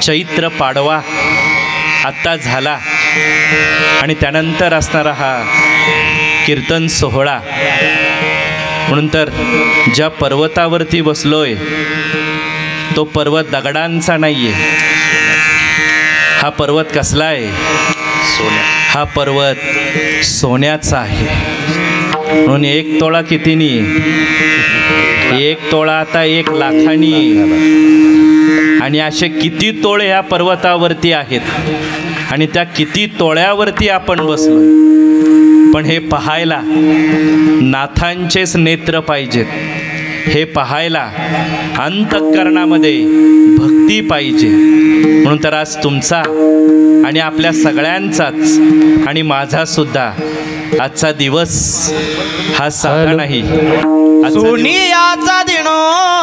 चैत्र पाडवा आत्ता झाला आणि त्यानंतर असणारा हा कीर्तन सोहळा. म्हणून तर ज्या पर्वतावरती बसलोय तो पर्वत दगडांचा नाही आहे. हा पर्वत कसला आहे? हा पर्वत सोन्याचा आहे. म्हणून 1 तोळा कितीनी? 1 तोळा आता 1 लाखानी. आणि असे किती तोळे ह्या पर्वतावरती आहेत आणि त्या किती तोळ्यावरती आपण बसलोय. पण हे पाहायला नाथांचेच नेत्र पाहिजेत. हे पाहायला अंतःकरणामध्ये भक्ती पाहिजे. म्हणून तर आज तुमचा आणि आपल्या सगळ्यांचाच आणि माझा सुद्धा आजचा दिवस हा साधा नाही. सोनियाचा दिनो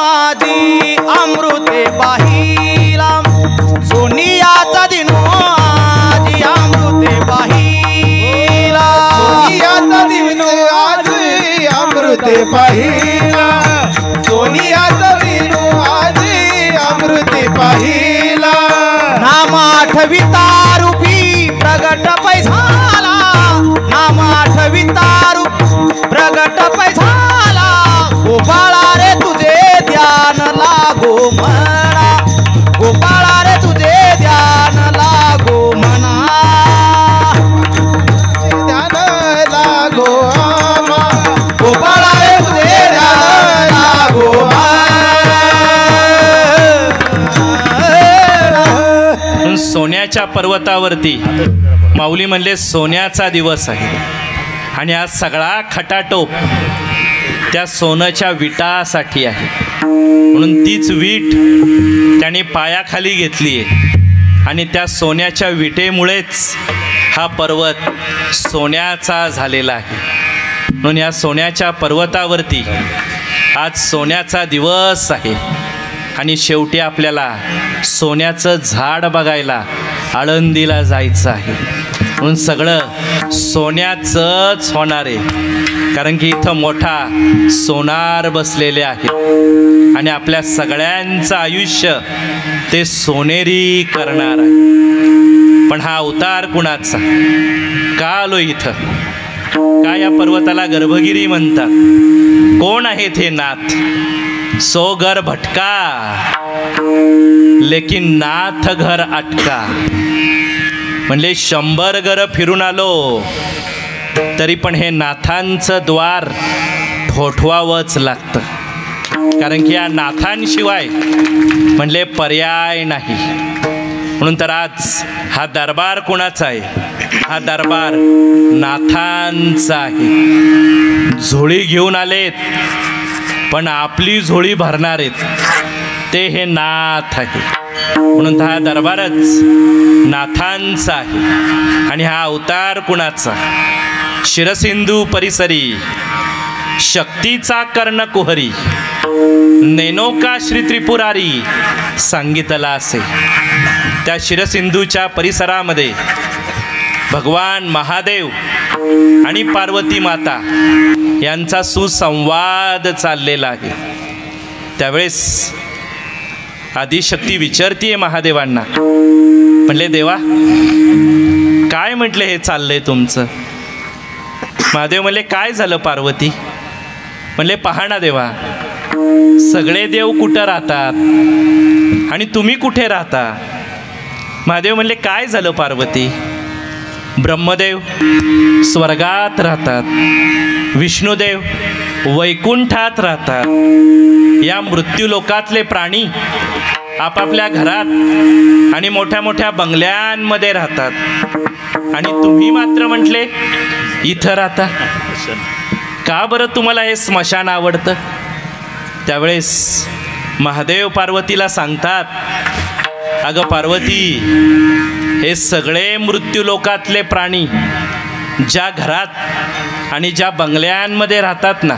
आजी अमृते पाहिला. सोनियाचा दिनो आजी अमृते पाहिला. सोनियाचा दिनो आजी अमृते पाहिला. सोनियाचा दिनो आजी अमृते पाहिला. नाम आठविता रूपी प्रगट पैसाला. नाम आठविता रूपी प्रगट पैसाला. गोपाळा रे तुझे ध्यान लागो म्हणा. गोपाळा रे तुझे ध्यान लागो म्हणा. ध्यान लागो आम्हा. गोपाळा रे तुझे ध्यान लागो म्हणा. सोन्याच्या पर्वतावरती माऊली म्हणले सोन्याचा दिवस आहे. आणि आज सगळा खटाटोप त्या सोन्याच्या विटासाठी आहे. म्हणून तीच वीट त्याने पायाखाली घेतली आहे आणि त्या सोन्याच्या विटेमुळेच हा पर्वत सोन्याचा झालेला आहे. म्हणून या सोन्याच्या पर्वतावरती आज सोन्याचा दिवस आहे. आणि शेवटी आपल्याला सोन्याचं झाड बघायला आळंदीला जायचं आहे. म्हणून सगळं सोन्याचंच होणार आहे. कारण की इथं मोठा सोनार बसलेले आहेत आणि आपल्या सगळ्यांचं आयुष्य ते सोनेरी करणार आहे. पण हा अवतार कुणाचा? का आलो इथं? का या पर्वताला गर्भगिरी म्हणतात? कोण आहेत हे नाथ? सो घर भटका लेकिन नाथ घर अटका. म्हणले 100 घर फिरून आलो तरी पण हे नाथांचं द्वार ठोठवावंच लागतं. कारण की या नाथांशिवाय म्हणले पर्याय नाही. म्हणून तर आज हा दरबार कोणाचा आहे? हा दरबार नाथांचा आहे. झोळी घेऊन आलेत पण आपली झोळी भरणार आहेत ते हे नाथ आहे. म्हणून हा दरबारच नाथांचा आहे. आणि हा अवतार कुणाचा? शिरसिंधू परिसरी शक्तीचा कर्ण कुहरी. नेनोका श्री त्रिपुरारी सांगितला असे. त्या शिरसिंधूच्या परिसरामध्ये भगवान महादेव आणि पार्वती माता यांचा सुसंवाद चाललेला आहे. त्यावेळेस आदिशक्ती विचारतीये महादेवांना. म्हणले देवा काय म्हटले हे चाललंय तुमचं? महादेव म्हणले काय झालं पार्वती? म्हणले पहा ना देवा, सगळे देव कुठं राहतात आणि तुम्ही कुठे राहता? महादेव म्हणले काय झालं पार्वती? ब्रह्मदेव स्वर्गात राहतात, विष्णुदेव वैकुंठात राहतात. या मृत्यूलोकातले प्राणी आपापल्या घरात आणि मोठ्या मोठ्या बंगल्यांमध्ये राहतात आणि तुम्ही मात्र म्हटले इथं राहता. का बरं तुम्हाला हे स्मशान आवडतं? त्यावेळेस महादेव पार्वतीला सांगतात, अगं पार्वती, हे सगळे मृत्यूलोकातले प्राणी ज्या घरात आणि ज्या बंगल्यांमध्ये राहतात ना,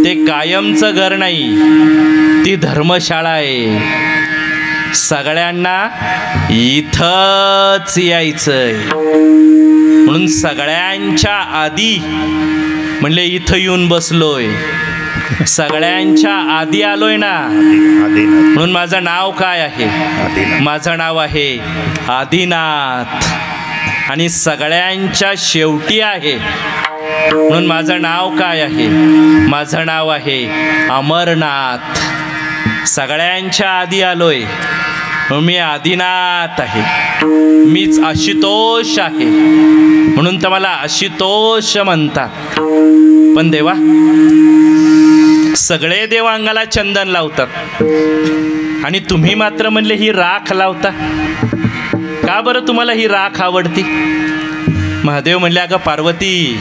ते कायमचं घर नाही, ती धर्मशाळा आहे. सगळ्यांना इथंच यायचंय. म्हणून सगळ्यांच्या आधी म्हणले इथं येऊन बसलोय. सगळ्यांच्या आधी आलोय ना, म्हणून माझं नाव काय आहे? माझं नाव आहे आदिनाथ. आणि सगळ्यांच्या शेवटी आहे, म्हणून माझं नाव काय आहे? माझं नाव आहे अमरनाथ. सगळ्यांच्या आधी आलोय, मी आदिनाथ आहे. मीच आशुतोष आहे, म्हणून तर मला आशुतोष म्हणतात. पण देवा, सगळे देव अंगाला चंदन लावतात आणि तुम्ही मात्र म्हणले ही राख लावता. का बरं तुम्हाला ही राख आवडती? महादेव म्हणले, अगं पार्वती,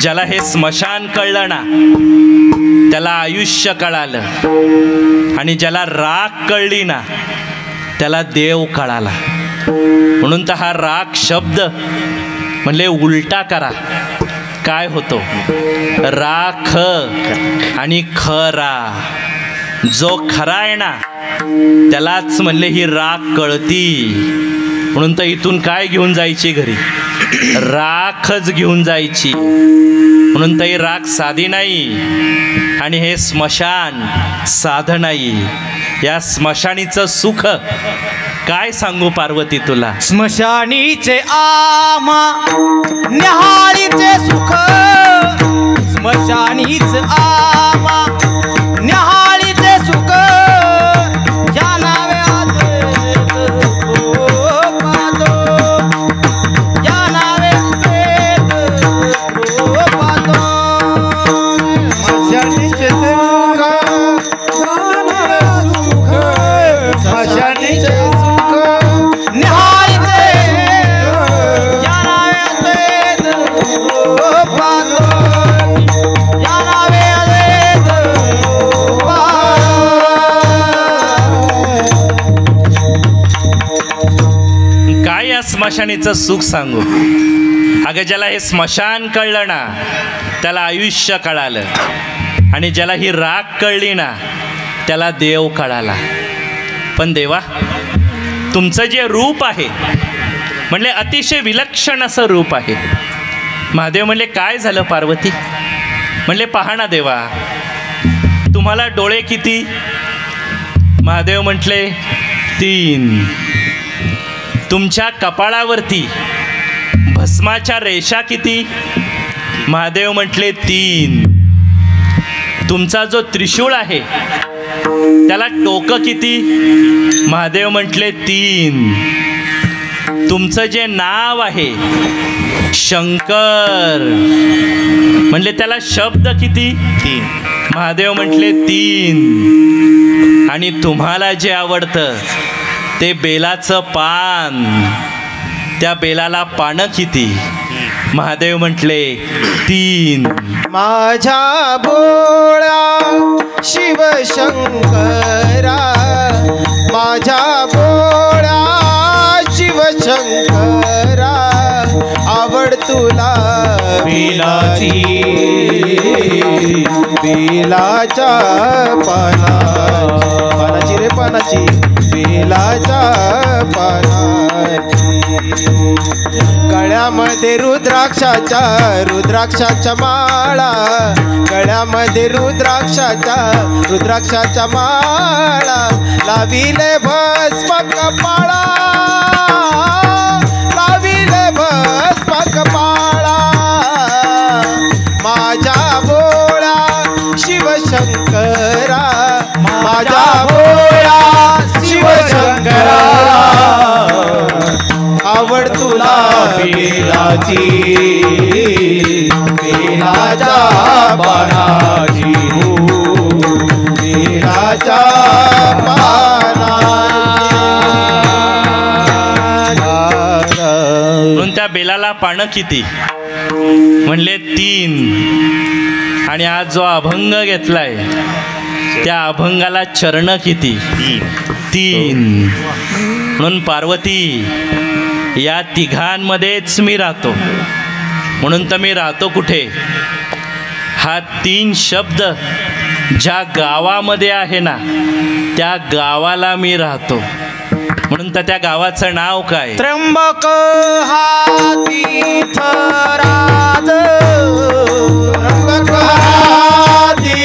ज्याला हे स्मशान कळलं ना त्याला आयुष्य कळालं, आणि ज्याला राख कळली ना त्याला देव कळाला. म्हणून तर हा राख शब्द म्हणले उलटा करा, काय होतो? राख आणि खरा. जो खरा आहे ना त्यालाच म्हणले ही राख कळती. म्हणून तर इथून काय घेऊन जायची घरी? राखच घेऊन जायची. म्हणून तर ही राख साधी नाही, आणि हे स्मशान साधं नाही. या स्मशानीचं सुख काय सांगू पार्वती तुला? स्मशानीचे आमा न्याहाळीचे सुख, स्मशानीच आमा न्याहाळीचे सुख. या नावे या नावे स्मशानीचे सुख, स्मशानीचे सुख न्याहाळीचे या नावे या नावे काय या स्मशानीचं सुख सांगू? अगं, ज्याला हे स्मशान कळलं ना त्याला आयुष्य कळालं, आणि ज्याला ही राख कळली ना त्याला देव कळाला. पण देवा, तुमचं जे रूप आहे म्हणले अतिशय विलक्षण असं रूप आहे. महादेव म्हणले, काय झालं पार्वती? म्हणले, पहा ना देवा, तुम्हाला डोळे किती? महादेव म्हटले, 3. तुमच्या कपाळावरती भस्माच्या रेषा किती? महादेव म्हटले, 3. तुमचा जो त्रिशूळ आहे त्याला टोकं किती? महादेव म्हटले, 3. तुमचं जे नाव आहे शंकर, म्हणले त्याला शब्द किती? 3. महादेव म्हटले, 3. आणि तुम्हाला जे आवडतं ते बेलाचं पान, त्या बेलाला पानं किती? महादेव म्हटले, 3. माझ्या भोळ्या शिवशंकरा, माझ्या भोळ्या शिवशंकरा, आवड तुला बेलाची, बेलाच्या पानाची रे पानाची, बेलाच्या पानाची. गळ्यामध्ये रुद्राक्षाच्या माळा, गळ्यामध्ये रुद्राक्षाच्या माळा, लाविले भस्म कपाळा, लाविले भस्म कपाळा. माझ्या भोळा शिवशंकरा, माझ्या भोळा शिवशंकरा, आवड तुला बेलाची, बेलाच्या पानाची, बेलाच्या म्हणून त्या बेलाला पानं किती? म्हणले 3. आणि आज जो अभंग घेतलाय त्या अभंगाला चरण किती? 3. म्हणून पार्वती, या तिघांमध्येच मी राहतो. म्हणून तर मी राहतो कुठे? हा 3 शब्द ज्या गावामध्ये आहे ना त्या गावाला मी राहतो. म्हणून तर त्या गावाचं नाव काय? त्र्यंबक हा तीर्थराज, त्र्यंबक हा तीर्थराज,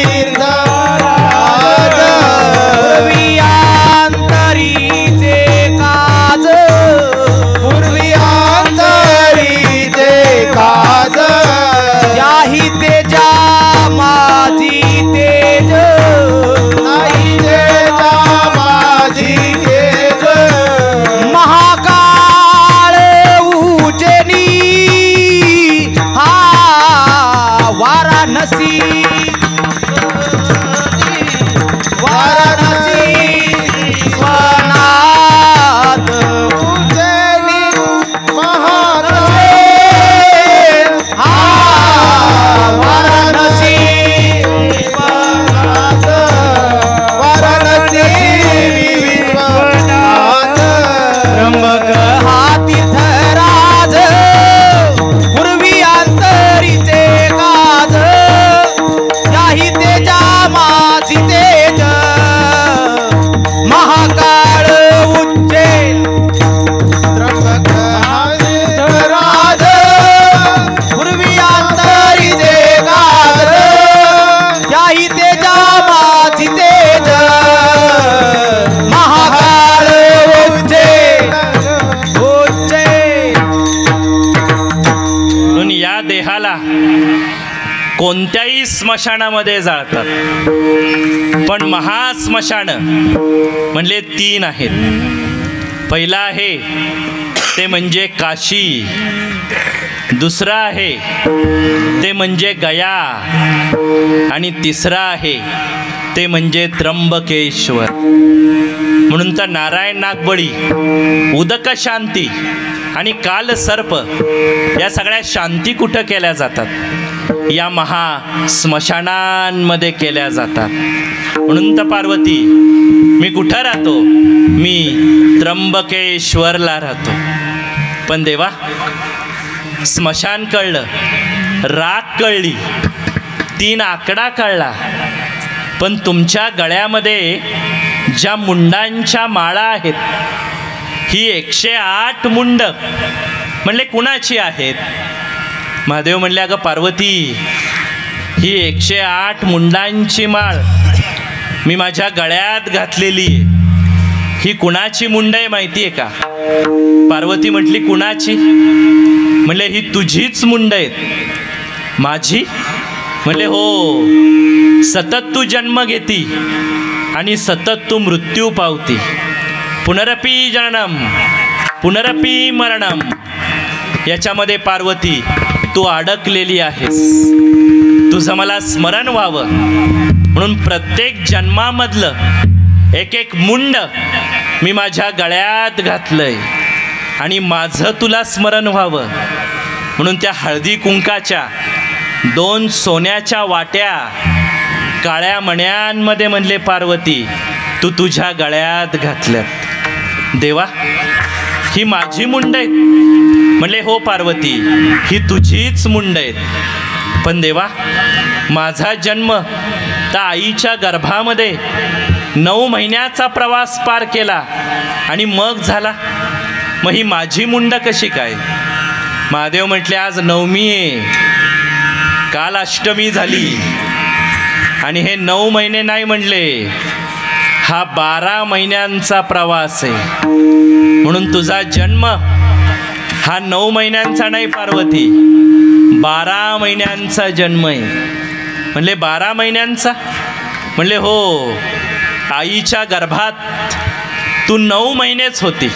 कोणत्याही स्मशानामध्ये जाळतात, पण महास्मशान म्हणले 3 आहेत. पहिला आहे ते म्हणजे काशी, दुसरा आहे ते म्हणजे गया, आणि तिसरा आहे ते म्हणजे त्र्यंबकेश्वर. म्हणून तर नारायण नागबळी, उदक शांती आणि काल सर्प या सगळ्या शांती कुठं केल्या जातात? या महा स्मशानांमध्ये केल्या जातात. म्हणून तर पार्वती, मी कुठं राहतो? मी त्र्यंबकेश्वरला राहतो. पण देवा, स्मशान कळलं, राख कळली, 3 आकडा कळला, पण तुमच्या गळ्यामध्ये ज्या मुंडांच्या माळा आहेत, ही 108 मुंड म्हणले कुणाची आहेत? महादेव म्हणले, अगं पार्वती, ही 108 मुंडांची माळ मी माझ्या गळ्यात घातलेली आहे. ही कुणाची मुंड आहे माहिती आहे का? पार्वती म्हटली, कुणाची? म्हणले, ही तुझीच मुंड आहेत. माझी? म्हणले, हो. सतत तू जन्म घेती आणि सतत तू मृत्यू पावती. पुनरपी जननम पुनरपी मरणम, याच्यामध्ये पार्वती तू अडकलेली आहेस. तुझं मला स्मरण व्हावं म्हणून प्रत्येक जन्मामधलं एक मुंड मी माझ्या गळ्यात घातलंय, आणि माझं तुला स्मरण व्हावं म्हणून त्या हळदी कुंकाच्या 2 सोन्याच्या वाट्या काळ्या मण्यांमध्ये म्हणले पार्वती तू तुझ्या गळ्यात घातल्यात. देवा, ही माझी मुंड आहेत? म्हणले, हो पार्वती, ही तुझीच मुंड आहेत. पण देवा, माझा जन्म त्या आईच्या गर्भामध्ये 9 महिन्याचा प्रवास पार केला आणि मग झाला, मग ही माझी मुंड कशी काय? महादेव म्हटले, आज 9वी आहे, काल अष्टमी झाली, आणि हे 9 महिने नाही म्हणले, हा 12 महिन्यांचा प्रवास आहे. म्हणून तुझा जन्म हा 9 महिन्यांचा नाही पार्वती, 12 महिन्यांचा जन्म आहे. म्हणले, 12 महिन्यांचा? म्हणले, हो. आईच्या गर्भात तू 9 महिनेच होती,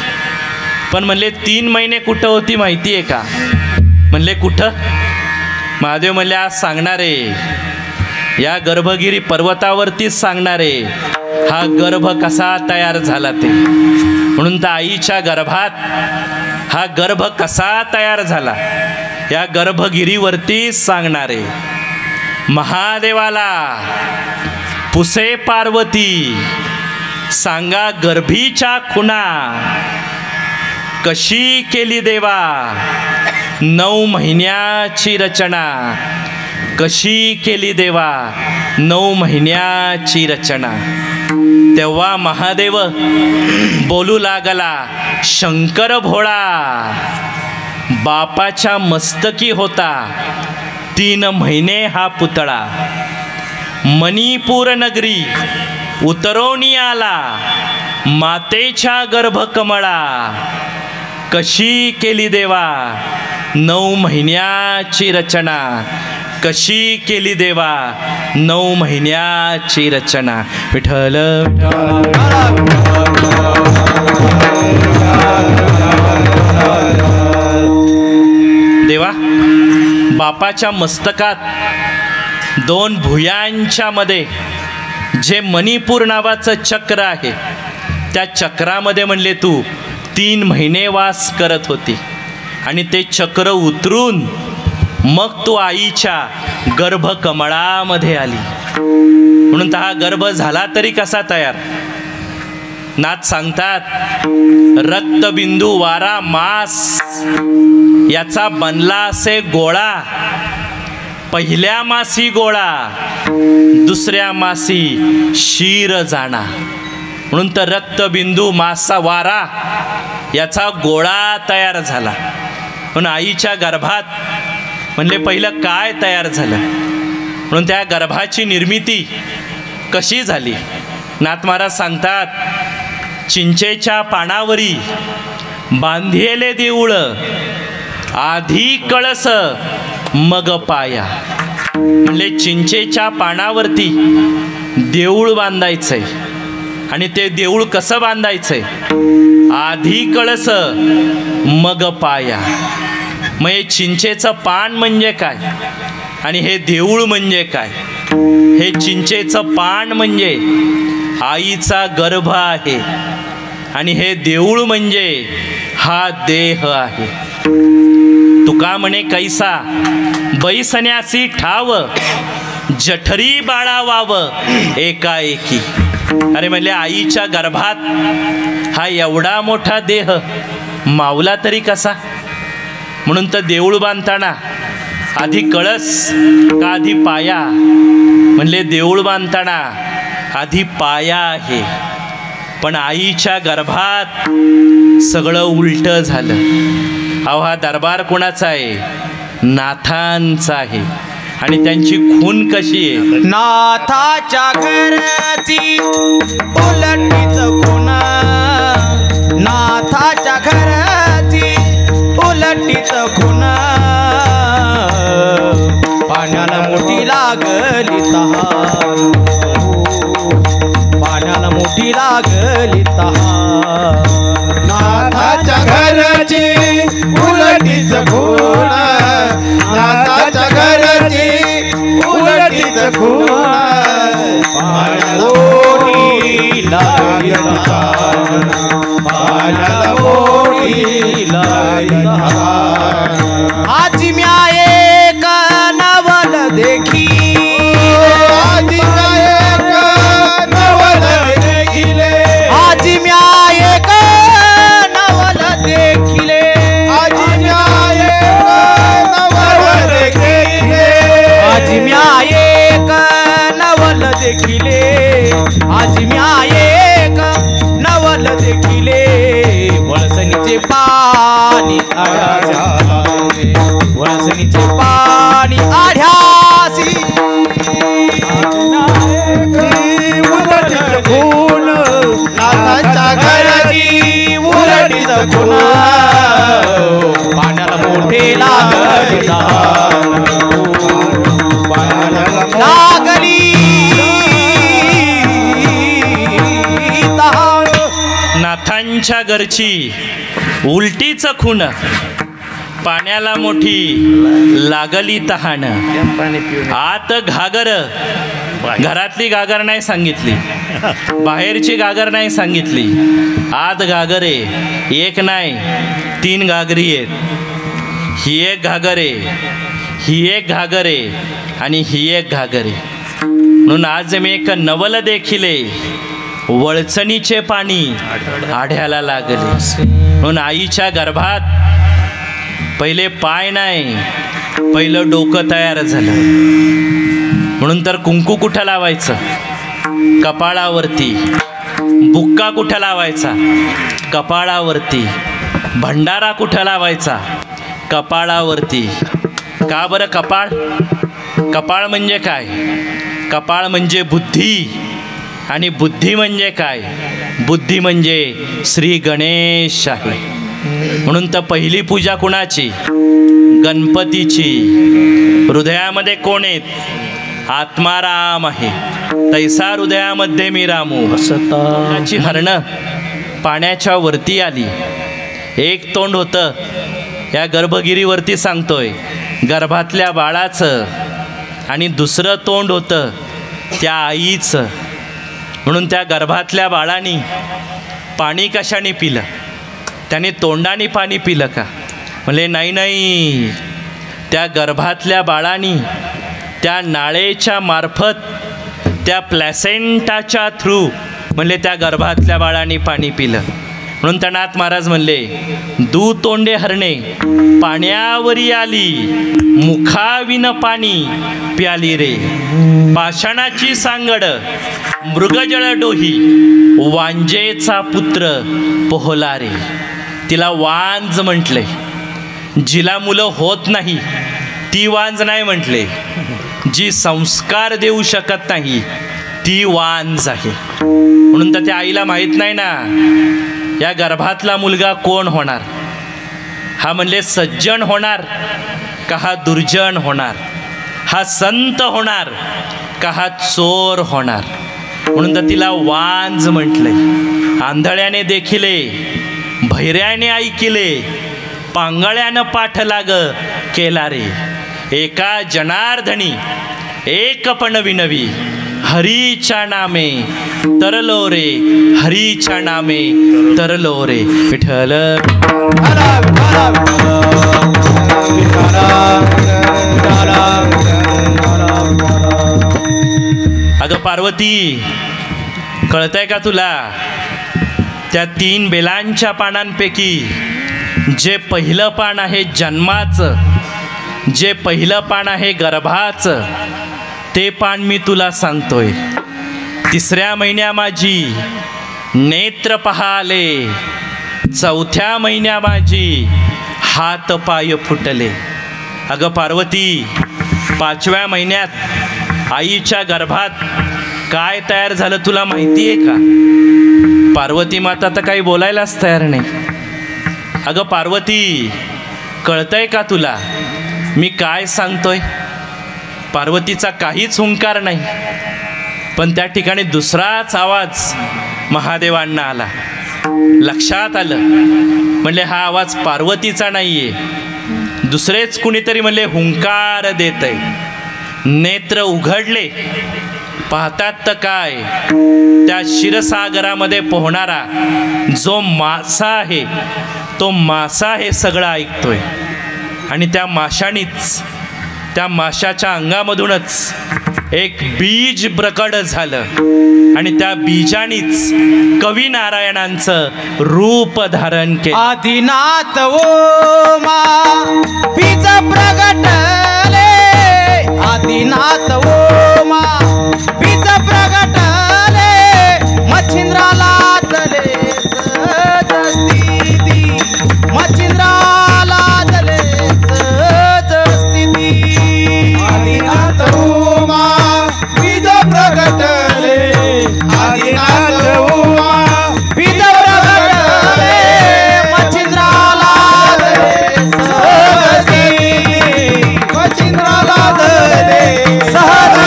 पण म्हणले 3 महिने कुठं होती माहिती आहे का? म्हणले, कुठं? महादेव म्हणले, आज सांगणारे, या गर्भगिरी पर्वतावरतीच सांगणारे हा गर्भ कसा तयार झाला ते. म्हणून तर आईच्या गर्भात हा गर्भ कसा तयार झाला या गर्भगिरीवरतीच सांगणारे. महादेवाला पुसे पार्वती, सांगा गर्भीच्या खुणा, कशी केली देवा 9 महिन्याची रचना, कशी केली देवा 9 महिन्याची रचना. तेव्हा महादेव बोलू लागला, शंकर भोळा बापाच्या मस्तकी होता 3 महिने हा पुतळा. मणिपूर नगरी उतरवणी आला मातेच्या गर्भकमळा, कशी केली देवा 9 महिन्याची रचना, कशी केली देवा 9 महिन्याची रचना. विठ्ठल देवा, बापाच्या मस्तकात 2 भुयांच्या मध्ये जे मणिपूर नावाचं चक्र आहे, त्या चक्रामध्ये म्हणले तू 3 महिने वास करत होती, आणि ते चक्र उतरून मग तू आईच्या गर्भकमळामध्ये आली. म्हणून तर हा गर्भ झाला तरी कसा तयार? नाथ सांगतात, रक्तबिंदू वारा मास याचा बनला असे गोळा, पहिल्या मासी गोळा, दुसऱ्या मासी शीर जाणा. म्हणून तर रक्तबिंदू मासा वारा याचा गोळा तयार झाला. म्हणून आईच्या गर्भात म्हणले पहिलं काय तयार झालं, म्हणून त्या गर्भाची निर्मिती कशी झाली. नाथ महाराज सांगतात, चिंचेच्या पानावरी बांधिले देऊळ, आधी कळस मग पाया. म्हणले चिंचेच्या पानावरती देऊळ बांधायचंय. आणि ते देऊळ कसं बांधायचंय? आधी कळस मग पाया. मग हे चिंचेचं पान म्हणजे काय आणि हे देऊळ म्हणजे काय? हे चिंचेचं पान म्हणजे आईचा गर्भ आहे आणि हे देऊळ म्हणजे हा देह आहे. तुका म्हणे कैसा बैसन्यासी ठाव जठरी बाळावाव एकाएकी. अरे म्हणले आईच्या गर्भात हा एवढा मोठा देह मावला तरी कसा? म्हणून तर देऊळ बांधताना आधी कळस का आधी पाया? म्हणले देऊळ बांधताना आधी पाया आहे. पण आईच्या गर्भात सगळं उलट झालं. अहो हा दरबार कोणाचा आहे? नाथांचा आहे. आणि त्यांची खून कशी आहे? नाथाच्या घरची उलटीच खून, नाथाच्या घरची उलटीच खून. पाण्याला मोठी लागली तहान, पाण्याला मोठी लागली तहान. नाथाच्या घरची उलटीच खून, नाथाच्या घरची उलटीच खून. पाण्याला मोठी लागली तहान, पाण्याला मोठी लागली तहान. आजी म्या एक नवल देखी, आजी एक नवल देखिले, आजी म्या एक नवल देखिले, आजी एक नवल देखिले, आजी म्या एक नवल देखिले, आजी म्या एक नवल देखिले. वळसणीचे पाणी आढ्यासी, वळसणीचे पाणी आढ्यासी. उलटीच खून, नाथाच्या घरची उलटीच खून. पाण्याला मोठे लागली तहान, लागली तहान. नाथांच्या घरची उलटीच खून, पाण्याला मोठी लागली तहान. आत घागर, घरातली गागर नाही सांगितली, बाहेरची गागर नाही सांगितली. आत घागर आहे, एक नाही 3 घागरी आहेत. ही एक घागर आहे, ही एक घागर आहे आणि ही एक घागर आहे. म्हणून आज मी एक नवल देखिले, वळचणीचे पाणी आढ्याला लागले. म्हणून आईच्या गर्भात पहिले पाय नाही, पहिलं डोकं तयार झालं. म्हणून तर कुंकू कुठं लावायचं? कपाळावरती. बुक्का कुठं लावायचा? कपाळावरती. भंडारा कुठं लावायचा? कपाळावरती. का बरं कपाळ? कपाळ म्हणजे काय? कपाळ म्हणजे बुद्धी. आणि बुद्धी म्हणजे काय? बुद्धी म्हणजे श्री गणेश आहे. म्हणून तर पहिली पूजा कुणाची? गणपतीची. हृदयामध्ये कोण आहेत? आत्माराम आहे. तैसा हृदयामध्ये मी रामू. त्याची हरणं पाण्याच्या वरती आली. एक तोंड होतं या गर्भगिरीवरती सांगतोय गर्भातल्या बाळाचं, आणि दुसरं तोंड होतं त्या आईचं. म्हणून त्या गर्भातल्या बाळाने पाणी कशाने पिलं? त्याने तोंडाने पाणी पिलं का? म्हणले नाही नाही, त्या गर्भातल्या बाळाने त्या नाळेच्या मार्फत, त्या प्लॅसेंटाच्या थ्रू म्हणले त्या गर्भातल्या बाळाने पाणी पिलं. म्हणून त्या नाथ महाराज म्हणले दू तोंडे हरणे पाण्यावरी आली, मुखाविन पाणी प्याली रे. पाषाणाची सांगड मृगजळ डोही, वांजेचा पुत्र पोहला रे. तिला वांज म्हटले. जिला मुलं होत नाही ती वांज नाही म्हटले. जी संस्कार देऊ शकत नाही ती वांज आहे. म्हणून तर त्या आईला माहीत नाही ना या गर्भातला मुलगा कोण होणार. हा म्हणले सज्जन होणार का हा दुर्जन होणार. हा संत होणार का हा चोर होणार, म्हणून तर तिला वांज म्हटलंय. आंधळ्याने देखिले, भैऱ्याने ऐकिले, पांगळ्यानं पाठ लाग केला रे. एका जनार्दनी एक पण विनवी, हरीच्या नामे तरलो रे, हरीच्या नामे तरलो रे. विठ्ठल अगं पार्वती, कळतंय का तुला, त्या 3 बेलांच्या पानांपैकी जे पहिलं पान आहे जन्माचं, जे पहिलं पान आहे गर्भाचं, ते पान मी तुला सांगतोय. 3ऱ्या महिन्या माझी नेत्र पहाले, 4थ्या महिन्या माझी हात पाय फुटले. अगं पार्वती, 5व्या महिन्यात आईच्या गर्भात काय तयार झालं तुला माहिती आहे का? पार्वती माता तर काही बोलायलाच तयार नाही. अगं पार्वती, कळतंय का तुला मी काय सांगतोय? पार्वतीचा काहीच हुंकार नाही, पण त्या ठिकाणी दुसराच आवाज महादेवांना आला. लक्षात आलं, म्हणले हा आवाज पार्वतीचा नाहीये, दुसरेच कुणीतरी म्हणले हुंकार देत आहे. नेत्र उघडले, पाहतात तर काय, त्या क्षीरसागरामध्ये पोहणारा जो मासा आहे, तो मासा हे सगळं ऐकतोय. आणि त्या माशानीच, त्या माशाच्या अंगामधूनच एक बीज प्रकट झालं आणि त्या बीजानीच कवी नारायणांचं रूप धारण केलं. आदिनाथ ओमा बीज प्रगटले, आदिनाथ ओमा बीज प्रगटले, मच्छिंद्राला तले स्थिती, मच्छिंद्राला तले स्थिती. आदिनाथ उमा बीज प्रगटले, आदिनाथ उमा बीज प्रगटले, मच्छिंद्राला तले मच्छिंद्राला धरले सहज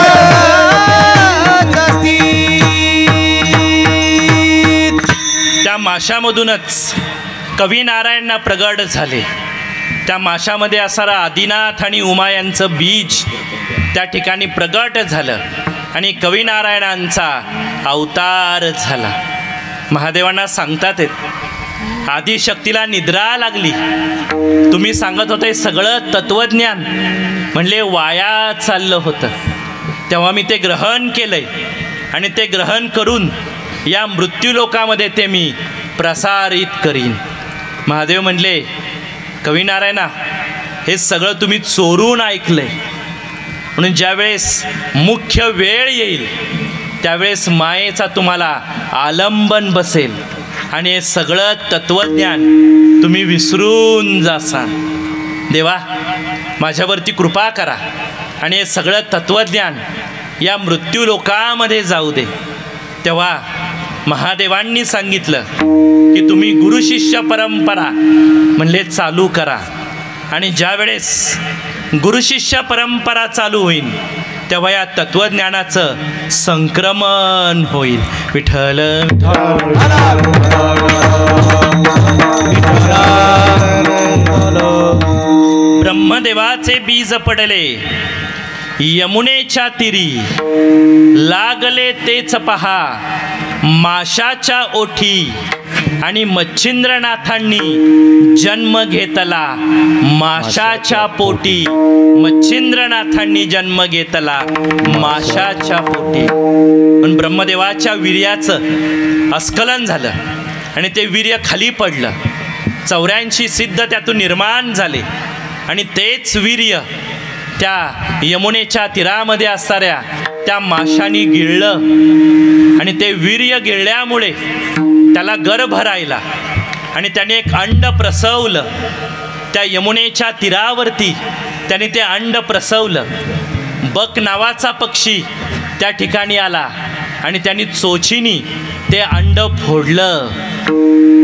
त्या माशामधूनच कवी नारायणना प्रगट झाले. त्या माशामध्ये असणारा आदिनाथ आणि उमा यांचं बीज त्या ठिकाणी प्रगट झालं आणि कवी नारायणांचा अवतार झाला. महादेवांना सांगतात आहेत, आदिशक्तीला निद्रा लागली. तुम्ही सांगत होते सगळं तत्वज्ञान, म्हणले वाया चाललं होतं. तेव्हा मी ते ग्रहण केलंय आणि ते ग्रहण करून या मृत्यूलोकामध्ये ते मी प्रसारित करीन. महादेव म्हणले, कवी नारायणा, हे सगळं तुम्ही चोरून ऐकलंय, म्हणून ज्यावेळेस मुख्य वेळ येईल त्यावेळेस मायेचा तुम्हाला आलंबन बसेल आणि हे सगळं तत्वज्ञान तुम्ही विसरून जासाल. देवा, माझ्यावरती कृपा करा आणि हे सगळं तत्वज्ञान या मृत्यूलोकामध्ये जाऊ दे. तेव्हा महादेवांनी सांगितलं की तुम्ही गुरुशिष्य परंपरा म्हणले चालू करा. आणि ज्यावेळेस गुरुशिष्य परंपरा चालू होईल तेव्हा या तत्वज्ञानाचं संक्रमण होईल. विठ्ठल ब्रह्मदेवाचे बीज पडले यमुनेच्या तीरी, लागले तेच पहा माशाच्या ओठी, आणि मच्छिंद्रनाथांनी जन्म घेतला माशाच्या पोटी. मच्छिंद्रनाथांनी जन्म घेतला माशाच्या पोटी. पण ब्रह्मदेवाच्या वीर्याचं अस्खलन झालं आणि ते वीर्य खाली पडलं. 84 सिद्ध त्यातून निर्माण झाले आणि तेच वीर्य त्या यमुनेच्या तीरामध्ये असणाऱ्या त्या माशानी गिळलं आणि ते वीर्य गिळल्यामुळे त्याला गर्भ राहिला आणि त्याने एक अंड प्रसवलं. त्या यमुनेच्या तीरावरती त्याने ते अंड प्रसवलं. बक नावाचा पक्षी त्या ठिकाणी आला आणि त्यांनी चोचीनी ते अंड फोडलं.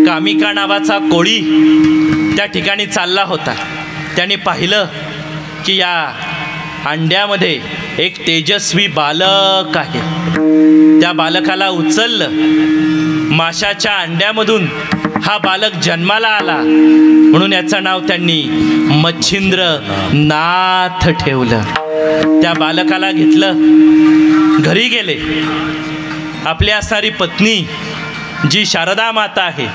कामिका नावाचा कोळी त्या ठिकाणी चालला होता. त्याने पाहिलं की या अंड्यामध्ये एक तेजस्वी बालक आहे. त्या बालकाला उचललं. माशाच्या अंड्यामधून हा बालक जन्माला आला म्हणून याचं नाव त्यांनी मच्छिंद्र नाथ ठेवलं. त्या बालकाला घेतलं, घरी गेले. आपली असणारी पत्नी जी शारदा माता आहे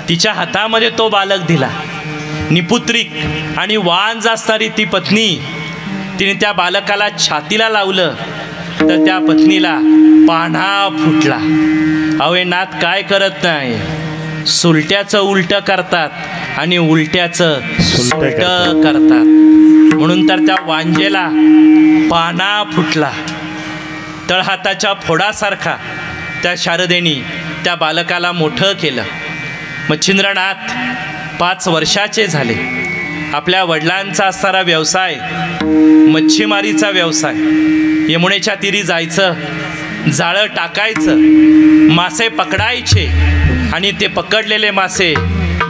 तिच्या हातामध्ये तो बालक दिला. निपुत्रिक आणि वांज असणारी ती पत्नी, तिने त्या बालकाला छातीला लावलं तर त्या पत्नीला पान्हा फुटला. अवे नाथ काय करत नाही, सुलट्याचं उलटं करतात आणि उलट्याचं सुलटं करतात. म्हणून तर त्या वांजेला पान्हा फुटला. तळहाताच्या फोडासारखा त्या शारदेनी त्या बालकाला मोठं केलं. मच्छिंद्रनाथ 5 वर्षाचे झाले. आपल्या वडिलांचा असणारा व्यवसाय मच्छीमारीचा व्यवसाय. यमुनेच्या तीरी जायचं, जाळं टाकायचं, मासे पकडायचे आणि ते पकडलेले मासे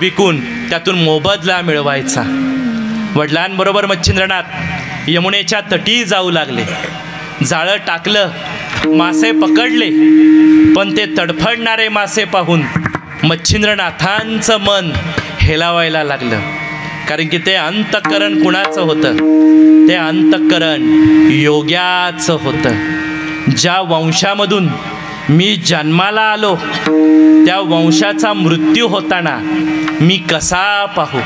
विकून त्यातून मोबदला मिळवायचा. वडिलांबरोबर मच्छिंद्रनाथ यमुनेच्या तटी जाऊ लागले. जाळं टाकलं, मासे पकडले, पण ते तडफडणारे मासे पाहून मच्छिंद्रनाथांचं मन हेलावायला लागलं. कारण की ते अंतःकरण कुणाचं होतं? ते अंतःकरण योग्याचं होतं. ज्या वंशामधून मी जन्माला आलो त्या वंशाचा मृत्यू होताना मी कसा पाहू?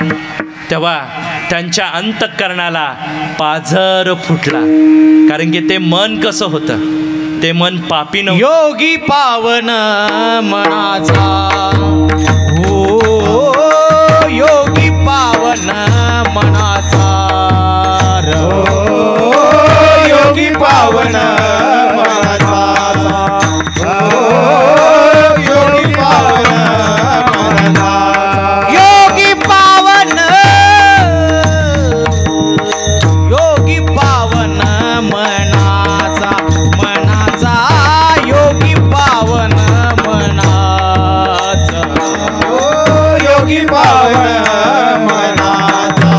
तेव्हा त्यांच्या अंतःकरणाला पाझर फुटला. कारण की ते मन कसं होतं? ते मन पापी नव्हतं. योगी पावन मनाचा, हो योगी पावन मनाचा, योगी पावन मनाचा, योगी पावन मनाचा, योगी पावन, योगी पावन मनाचा, मनाचा योगी पावन मनाचा, योगी पावन मनाचा,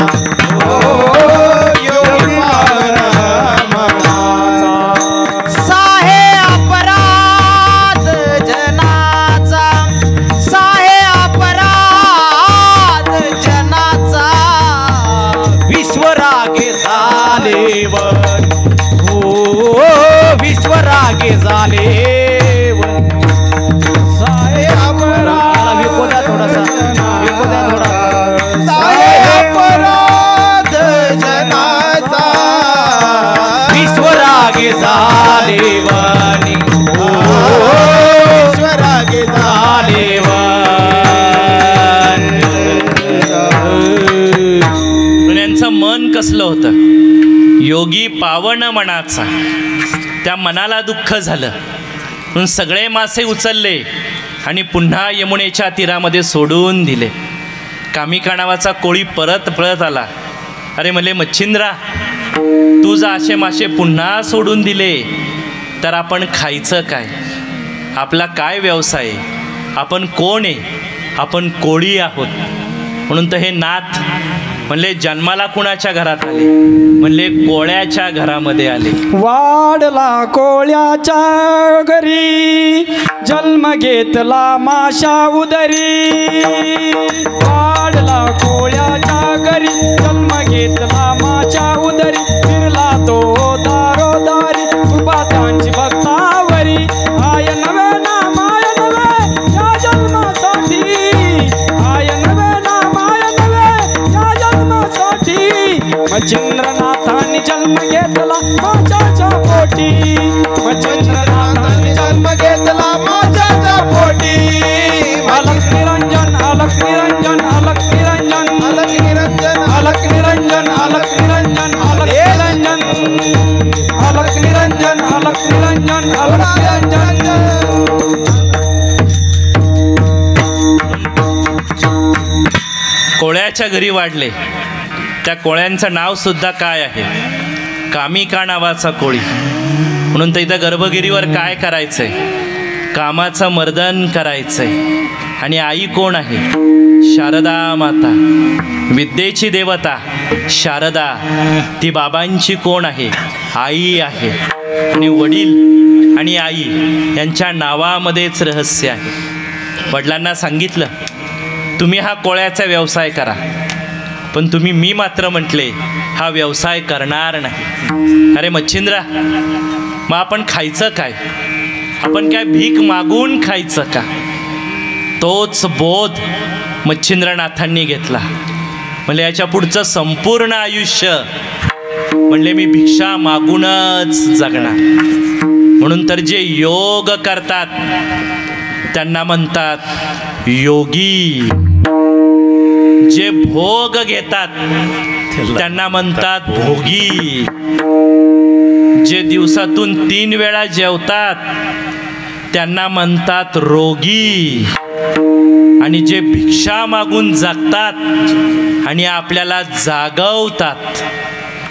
योगी पावन मनाचा. साहे अपराध जनाचा, साहे अपराध जनाचा, विश्वरागे झालेवर, हो विश्वरागे झालेवर. साहे अपराध, विको द्या थोडासा, विको द्या थोडा. अपराध जनाचा, विश्वरागे झालेवानी, ईश्वरागे पण यांचं मन कसलं होतं? योगी पावन मनाचा. त्या मनाला दुःख झालं म्हणून सगळे मासे उचलले आणि पुन्हा यमुनेच्या तीरामध्ये सोडून दिले. कामिका नावाचा कोळी परत पळत आला. अरे म्हणले मच्छिंद्रा, तू जर असे मासे पुन्हा सोडून दिले तर आपण खायचं काय? आपला काय व्यवसाय आहे? आपण कोण आहे? आपण कोळी आहोत. म्हणून तर हे नाथ म्हणले जन्माला कुणाच्या घरात आले? म्हणले कोळ्याच्या घरामध्ये आले. वाढला कोळ्याच्या घरी, जन्म घेतला माशा उदरी. वाढला कोळ्याच्या घरी, जन्म घेतला माशा उदरी. फिरला तो दारोदारी, कृपा त्यांची भक्तावरी. आय नवे ना माय नवे या जन्मासाठी, आय नवे ना माय नवे या जन्मासाठी. मच्छिंद्रनाथांनी जन्म घेतला माझ्याच्या पोटी, मच्छिंद्रनाथांनी जन्म घेतला माझ्याच्या पोटी. अलख निरंजन, अलख निरंजन, अलख निरंजन, अलख निरंजन, अलख निरंजन, अलख निरंजन, अलख निरंजन, अलख निरंजन, अलख निरंजन, अलख निरंजन. कोळ्याच्या घरी वाढले. त्या कोळ्यांचं नाव सुद्धा काय आहे? कामिका नावाचा कोळी. म्हणून तर इथं गर्भगिरीवर काय करायचंय? कामाचं मर्दन करायचंय. आणि आई कोण आहे? शारदा माता, विद्येची देवता शारदा, ती बाबांची कोण आहे? आई आहे. आणि वडील आणि आई यांच्या नावामध्येच रहस्य आहे. वडिलांना सांगितलं तुम्ही हा कोळ्याचा व्यवसाय करा, पण मी मात्र म्हटले हा व्यवसाय करणार नाही. अरे मच्छिंद्रा, मग आपण खायचं काय? आपण काय भीक मागून खायचं का? तोच बोध मच्छिंद्रनाथांनी घेतला. म्हणजे याच्या पुढचं संपूर्ण आयुष्य म्हणले मी भिक्षा मागूनच जगणार. म्हणून तर जे योग करतात त्यांना म्हणतात योगी, जे भोग घेतात त्यांना म्हणतात भोगी, जे दिवसातून 3 वेळा जेवतात त्यांना म्हणतात रोगी, आणि जे भिक्षा मागून जगतात आणि आपल्याला जागवतात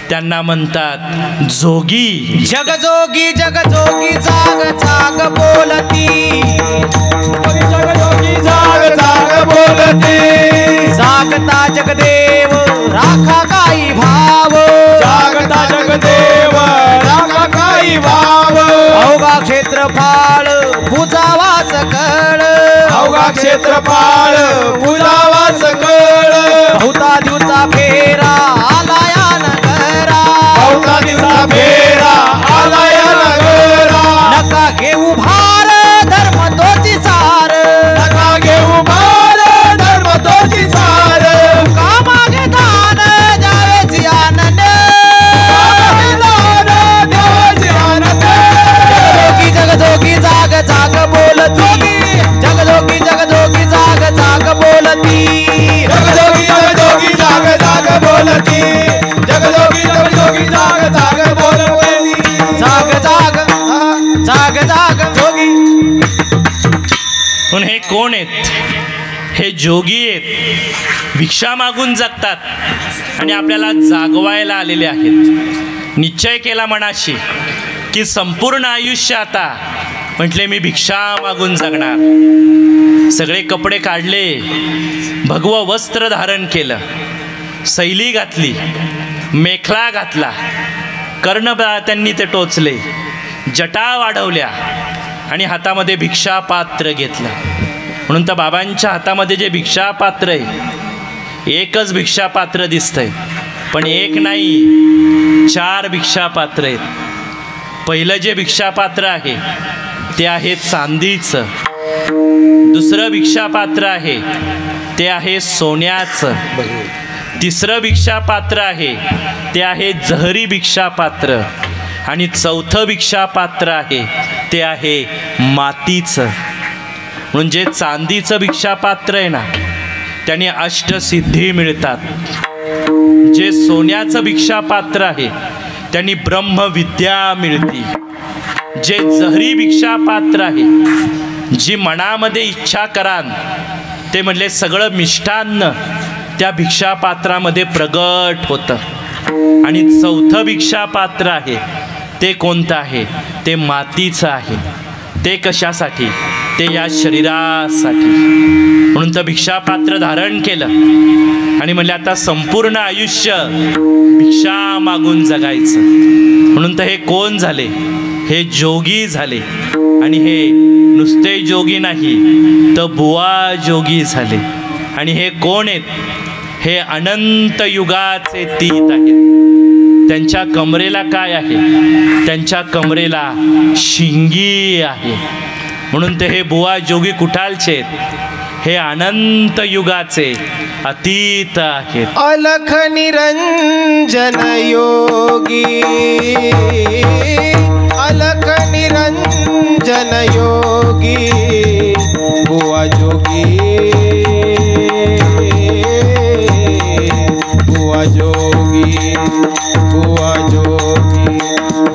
त्यांना म्हणतात जोगी. जगजोगी जगजोगी जाग जाग बोलती, जगजोगी जाग जाग बोलते, जागता जगदेव राखा काही भाव, जागता जगदेव राखा काही भाव, अवघा क्षेत्रफाळ बुजावाच कळ, अवघा क्षेत्रफाळ बुजावा सकळ, बहुता दिवसा फेरा आला या नगरा, बहुता दिवसा फेरा आला या नगरा, नका घेऊ भार धर्म तोची सार, नका घेऊ भार धर्म तोची सार, कामागे दान द्यावेची आनंद, देवाचे आनंद, जगजोगी जाग जाग बोलती, जगजोगी जगजोगी जाग जाग बोलती, जगजोगी जगजोगी जाग जाग बोलती, जगजोगी जगजोगी जाग जाग बोलती, जाग जाग जाग जाग जोगी. पण हे कोण आहेत? हे जोगी आहेत, भिक्षा मागून जगतात आणि आपल्याला जागवायला आलेले आहेत. निश्चय केला मनाशी की संपूर्ण आयुष्य आता म्हटले मी भिक्षा मागून जगणार. सगळे कपडे काढले, भगवं वस्त्र धारण केलं, सैली घातली, मेखला घातला, कर्ण त्यांनी ते टोचले, जटा वाढवल्या आणि हातामध्ये भिक्षा पात्र घेतलं. म्हणून तर बाबांच्या हातामध्ये जे भिक्षा पात्र आहे, एकच भिक्षा पात्र दिसतंय, पण एक नाही 4 भिक्षा पात्र आहेत. पहिलं जे भिक्षा पात्र आहे ते आहे चांदीचं, दुसरं भिक्षा पात्र आहे ते आहे सोन्याचं, तिसरं भिक्षा पात्र आहे ते आहे जहरी भिक्षा पात्र, आणि चौथं भिक्षा पात्र आहे ते आहे मातीचं. म्हणून जे चांदीचं भिक्षा पात्र आहे ना त्याने अष्टसिद्धी मिळतात, जे सोन्याचं भिक्षा पात्र आहे त्यांनी ब्रह्मविद्या मिळती, जे जहरी भिक्षा पात्र आहे जी मनामध्ये इच्छा कराल ते म्हणले सगळं मिष्टान्न त्या भिक्षा पात्रामध्ये प्रगट होतं. आणि चौथं भिक्षा पात्र आहे ते कोणतं आहे? ते मातीचं आहे. ते कशासाठी? ते या शरीरासाठी. म्हणून तर भिक्षा पात्र धारण केलं आणि म्हणले आता संपूर्ण आयुष्य भिक्षा मागून जगायचं. म्हणून तर हे कोण झाले? हे जोगी झाले. आणि हे नुसते जोगी नाही तर बुवा जोगी झाले. आणि हे कोण आहेत? हे अनंत युगाचे तीत आहेत. त्यांच्या कमरेला काय आहे? त्यांच्या कमरेला शिंगी आहे. म्हणून ते हे बुवा जोगी कुठालचे आहेत? हे अनंत युगाचे अतीत आहेत. अलख निरंजन योगी, अलख निरंजन योगी, बुवा जोगी, बुवा जोगी, बुवा जोगी,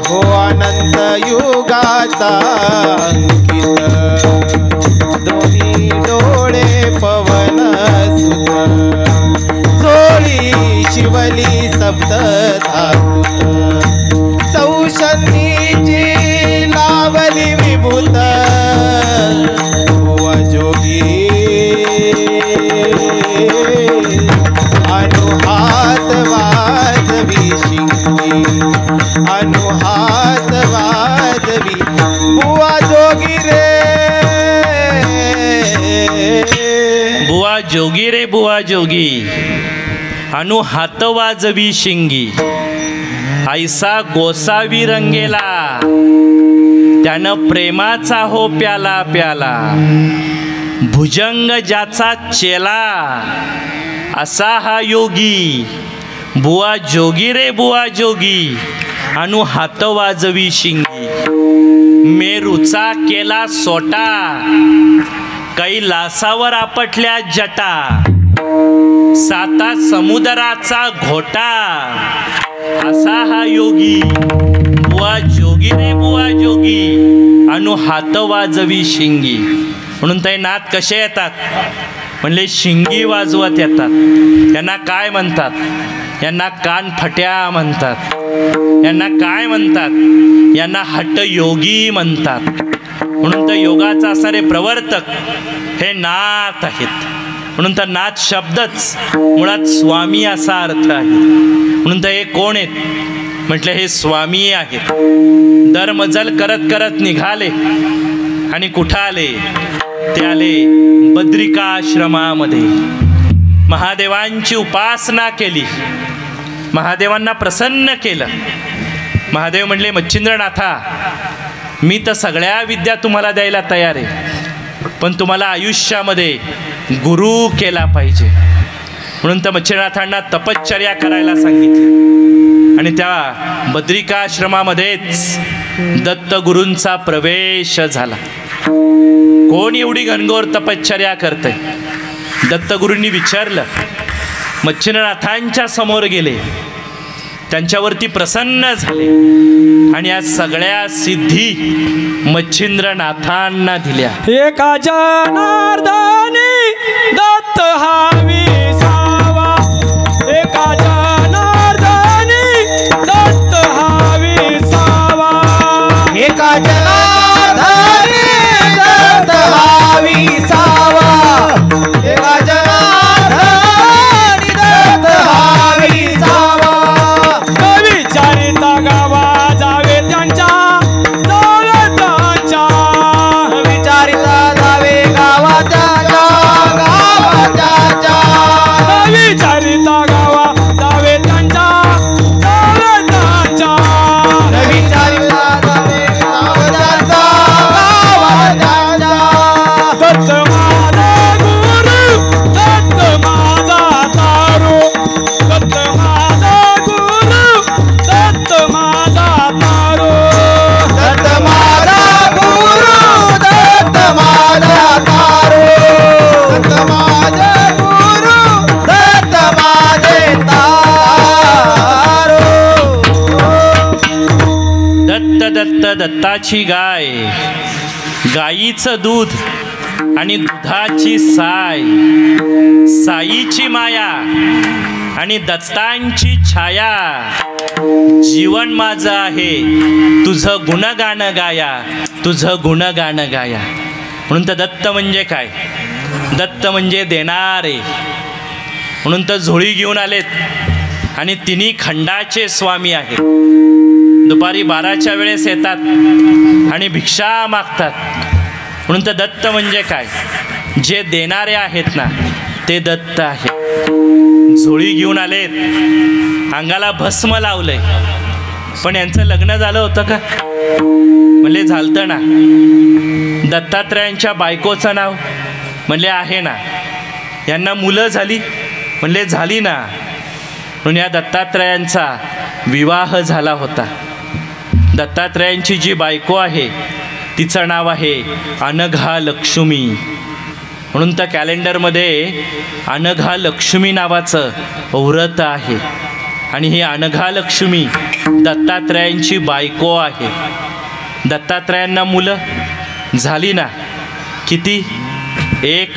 हो अनंत युगाचा अंकित, दोन्ही डोळे पवन सुत, जोळी शिवली सप्त धातुत, चौषधीची लावली विभूत, बुवा जोगी, जोगी अनु हात वाजवी शिंगी ऐसा गोसावी रंगेला त्यानं प्रेमाचा हो प्याला प्याला भुजंग ज्याचा चेला असा हा योगी बुवा जोगी रे बुवा जोगी अनु हात वाजवी शिंगी मेरूचा केला सोटा कैलासावर आपटल्या जटा साता समुद्राचा घोटा असा हा योगी बुवा जोगी रे बुवा जोगी अनु हात वाजवी शिंगी. म्हणून ते नाद कसे येतात म्हणले शिंगी वाजवत येतात. यांना काय म्हणतात? यांना कानफट्या म्हणतात. यांना काय म्हणतात? यांना हटयोगी म्हणतात. म्हणून तर योगाचा असणारे प्रवर्तक हे नाथ आहेत. म्हणून तर नाथ शब्दच मुळात स्वामी असा अर्थ आहे. म्हणून तर हे कोण आहेत म्हटलं? हे स्वामी आहेत. दरमजल करत करत निघाले आणि कुठं आले? ते आले बद्रिकाश्रमामध्ये. महादेवांची उपासना केली, महादेवांना प्रसन्न केलं. महादेव म्हणले मच्छिंद्रनाथा मी तर सगळ्या विद्या तुम्हाला द्यायला तयार आहे, पण तुम्हाला आयुष्यामध्ये गुरु केला पाहिजे. म्हणून तर मच्छिंद्रनाथांना तपश्चर्या करायला सांगितली आणि त्या बद्रिकाश्रमामध्येच दत्तगुरूंचा प्रवेश झाला. कोण एवढी घनघोर तपश्चर्या करते? दत्तगुरूंनी विचारलं. मच्छिंद्रनाथांच्या समोर गेले, त्यांच्यावरती प्रसन्न झाले आणि या सगळ्या सिद्धी मच्छिंद्रनाथांना दिल्या. एका जनार्दनी दत्त हा विसावा, एका जनार्दनी दत्त हा विसावा, एका जनार्दनी दत्त हा विसावा, एका जनार्दनी दत्त हा विसावा. विचारिता गावा जावे त्यांच्या, जावे त्यांच्या, विचारिता जावे गावाच्या गावाच्या, विचारिता गावा जावे त्यांच्या, जावे त्यांच्या, विचारिता जावे गावाच्या गावाच्या. दत्त माझा गुरु, दत्त माझा तारू, दत्त माझा गुरु, दत्त माझा तारू, दत्त माझा गुरु, दत्त माझा तारू, दत्त माझा गुरु, दत्त माझे तारू. दत्त दत्त दत्ताची गाय, गाईचं दूध आणि दुधाची साय, साईची माया आणि दत्तांची छाया. जीवन माझं आहे तुझं गुणगान गाया, तुझं गुणगान गाया. म्हणून तर दत्त म्हणजे काय? दत्त म्हणजे देणारे. म्हणून तर झोळी घेऊन आलेत आणि तिन्ही खंडाचे स्वामी आहेत. दुपारी 12च्या वेळेस येतात आणि भिक्षा मागतात. म्हणून तर दत्त म्हणजे काय? जे देणारे आहेत ना ते दत्त आहेत. झोळी घेऊन आलेत, अंगाला भस्म लावलंय, पण यांचं लग्न झालं होतं का? म्हणले झालतं ना. दत्तात्रयांच्या बायकोचं नाव म्हणले आहे ना. यांना मुलं झाली म्हणले झाली ना. म्हणून या दत्तात्रयांचा विवाह झाला होता. दत्तात्रयांची जी बायको आहे तिचं नाव आहे अनघा लक्ष्मी. म्हणून तर कॅलेंडरमध्ये अनघा लक्ष्मी नावाचं व्रत आहे आणि ही अनघा लक्ष्मी दत्तात्रयांची बायको आहे. दत्तात्रयांना मुलं झाली ना. किती? 1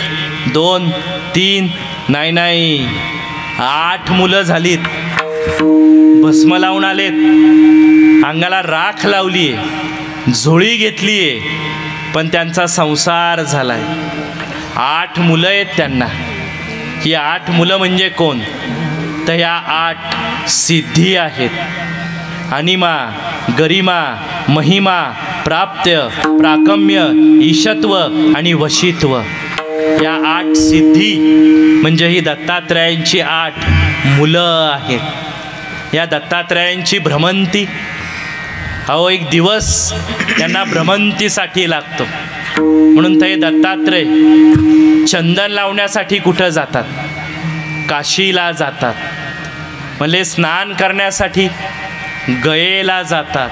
2 3 नाही 8 मुलं झालीत. भस्म लावून आलेत, अंगाला राख लावली आहे, झोळी घेतली आहे, पण त्यांचा संसार झालाय. 8 मुलं आहेत त्यांना. ही 8 मुलं म्हणजे कोण? तर ह्या 8 सिद्धी आहेत. अनिमा, गरिमा, महिमा, प्राप्त्य, प्राकम्य, ईशत्व आणि वशित्व. या 8 सिद्धी म्हणजे ही दत्तात्रयांची 8 मुलं आहेत. या दत्तात्रयांची भ्रमंती, अहो एक दिवस त्यांना भ्रमंतीसाठी लागतो. म्हणून ते दत्तात्रय चंदन लावण्यासाठी कुठं जातात? काशीला जातात. म्हणजे स्नान करण्यासाठी गयेला जातात.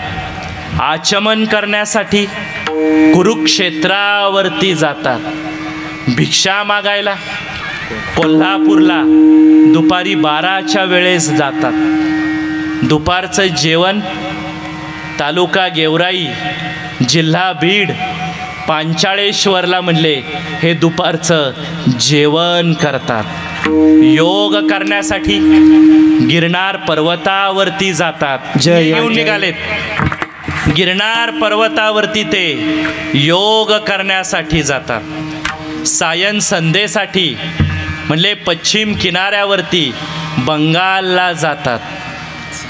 आचमन करण्यासाठी कुरुक्षेत्रावरती जातात. भिक्षा मागायला कोल्हापूरला दुपारी 12च्या वेळेस जातात. दुपारचं जेवण तालुका गेवराई, जिल्हा बीड, पांचाळेश्वरला म्हणले हे दुपारचं जेवण करतात. योग करण्यासाठी गिरनार पर्वतावरती जातात. येऊन निघालेत गिरनार पर्वतावरती, ते योग करण्यासाठी जातात. सायन संध्येसाठी म्हणले पश्चिम किनाऱ्यावरती बंगालला जातात.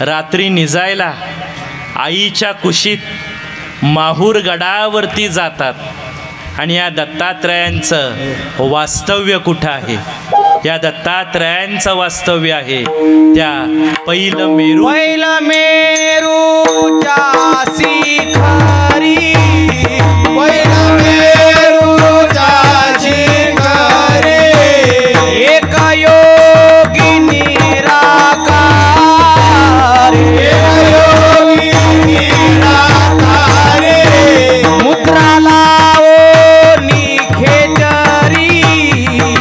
रात्री निजायला आईच्या कुशीत माहूर गडावरती जातात. आणि या दत्तात्रयांचं वास्तव्य कुठं आहे? या दत्तात्रयांचं वास्तव्य आहे त्या पहिलं मेरूच्या शिखरी. पहिलं मेरूच्या शिखरी. एक योगी निराकार. योगी निराकारी. मुद्रा लावोनी खेचरी.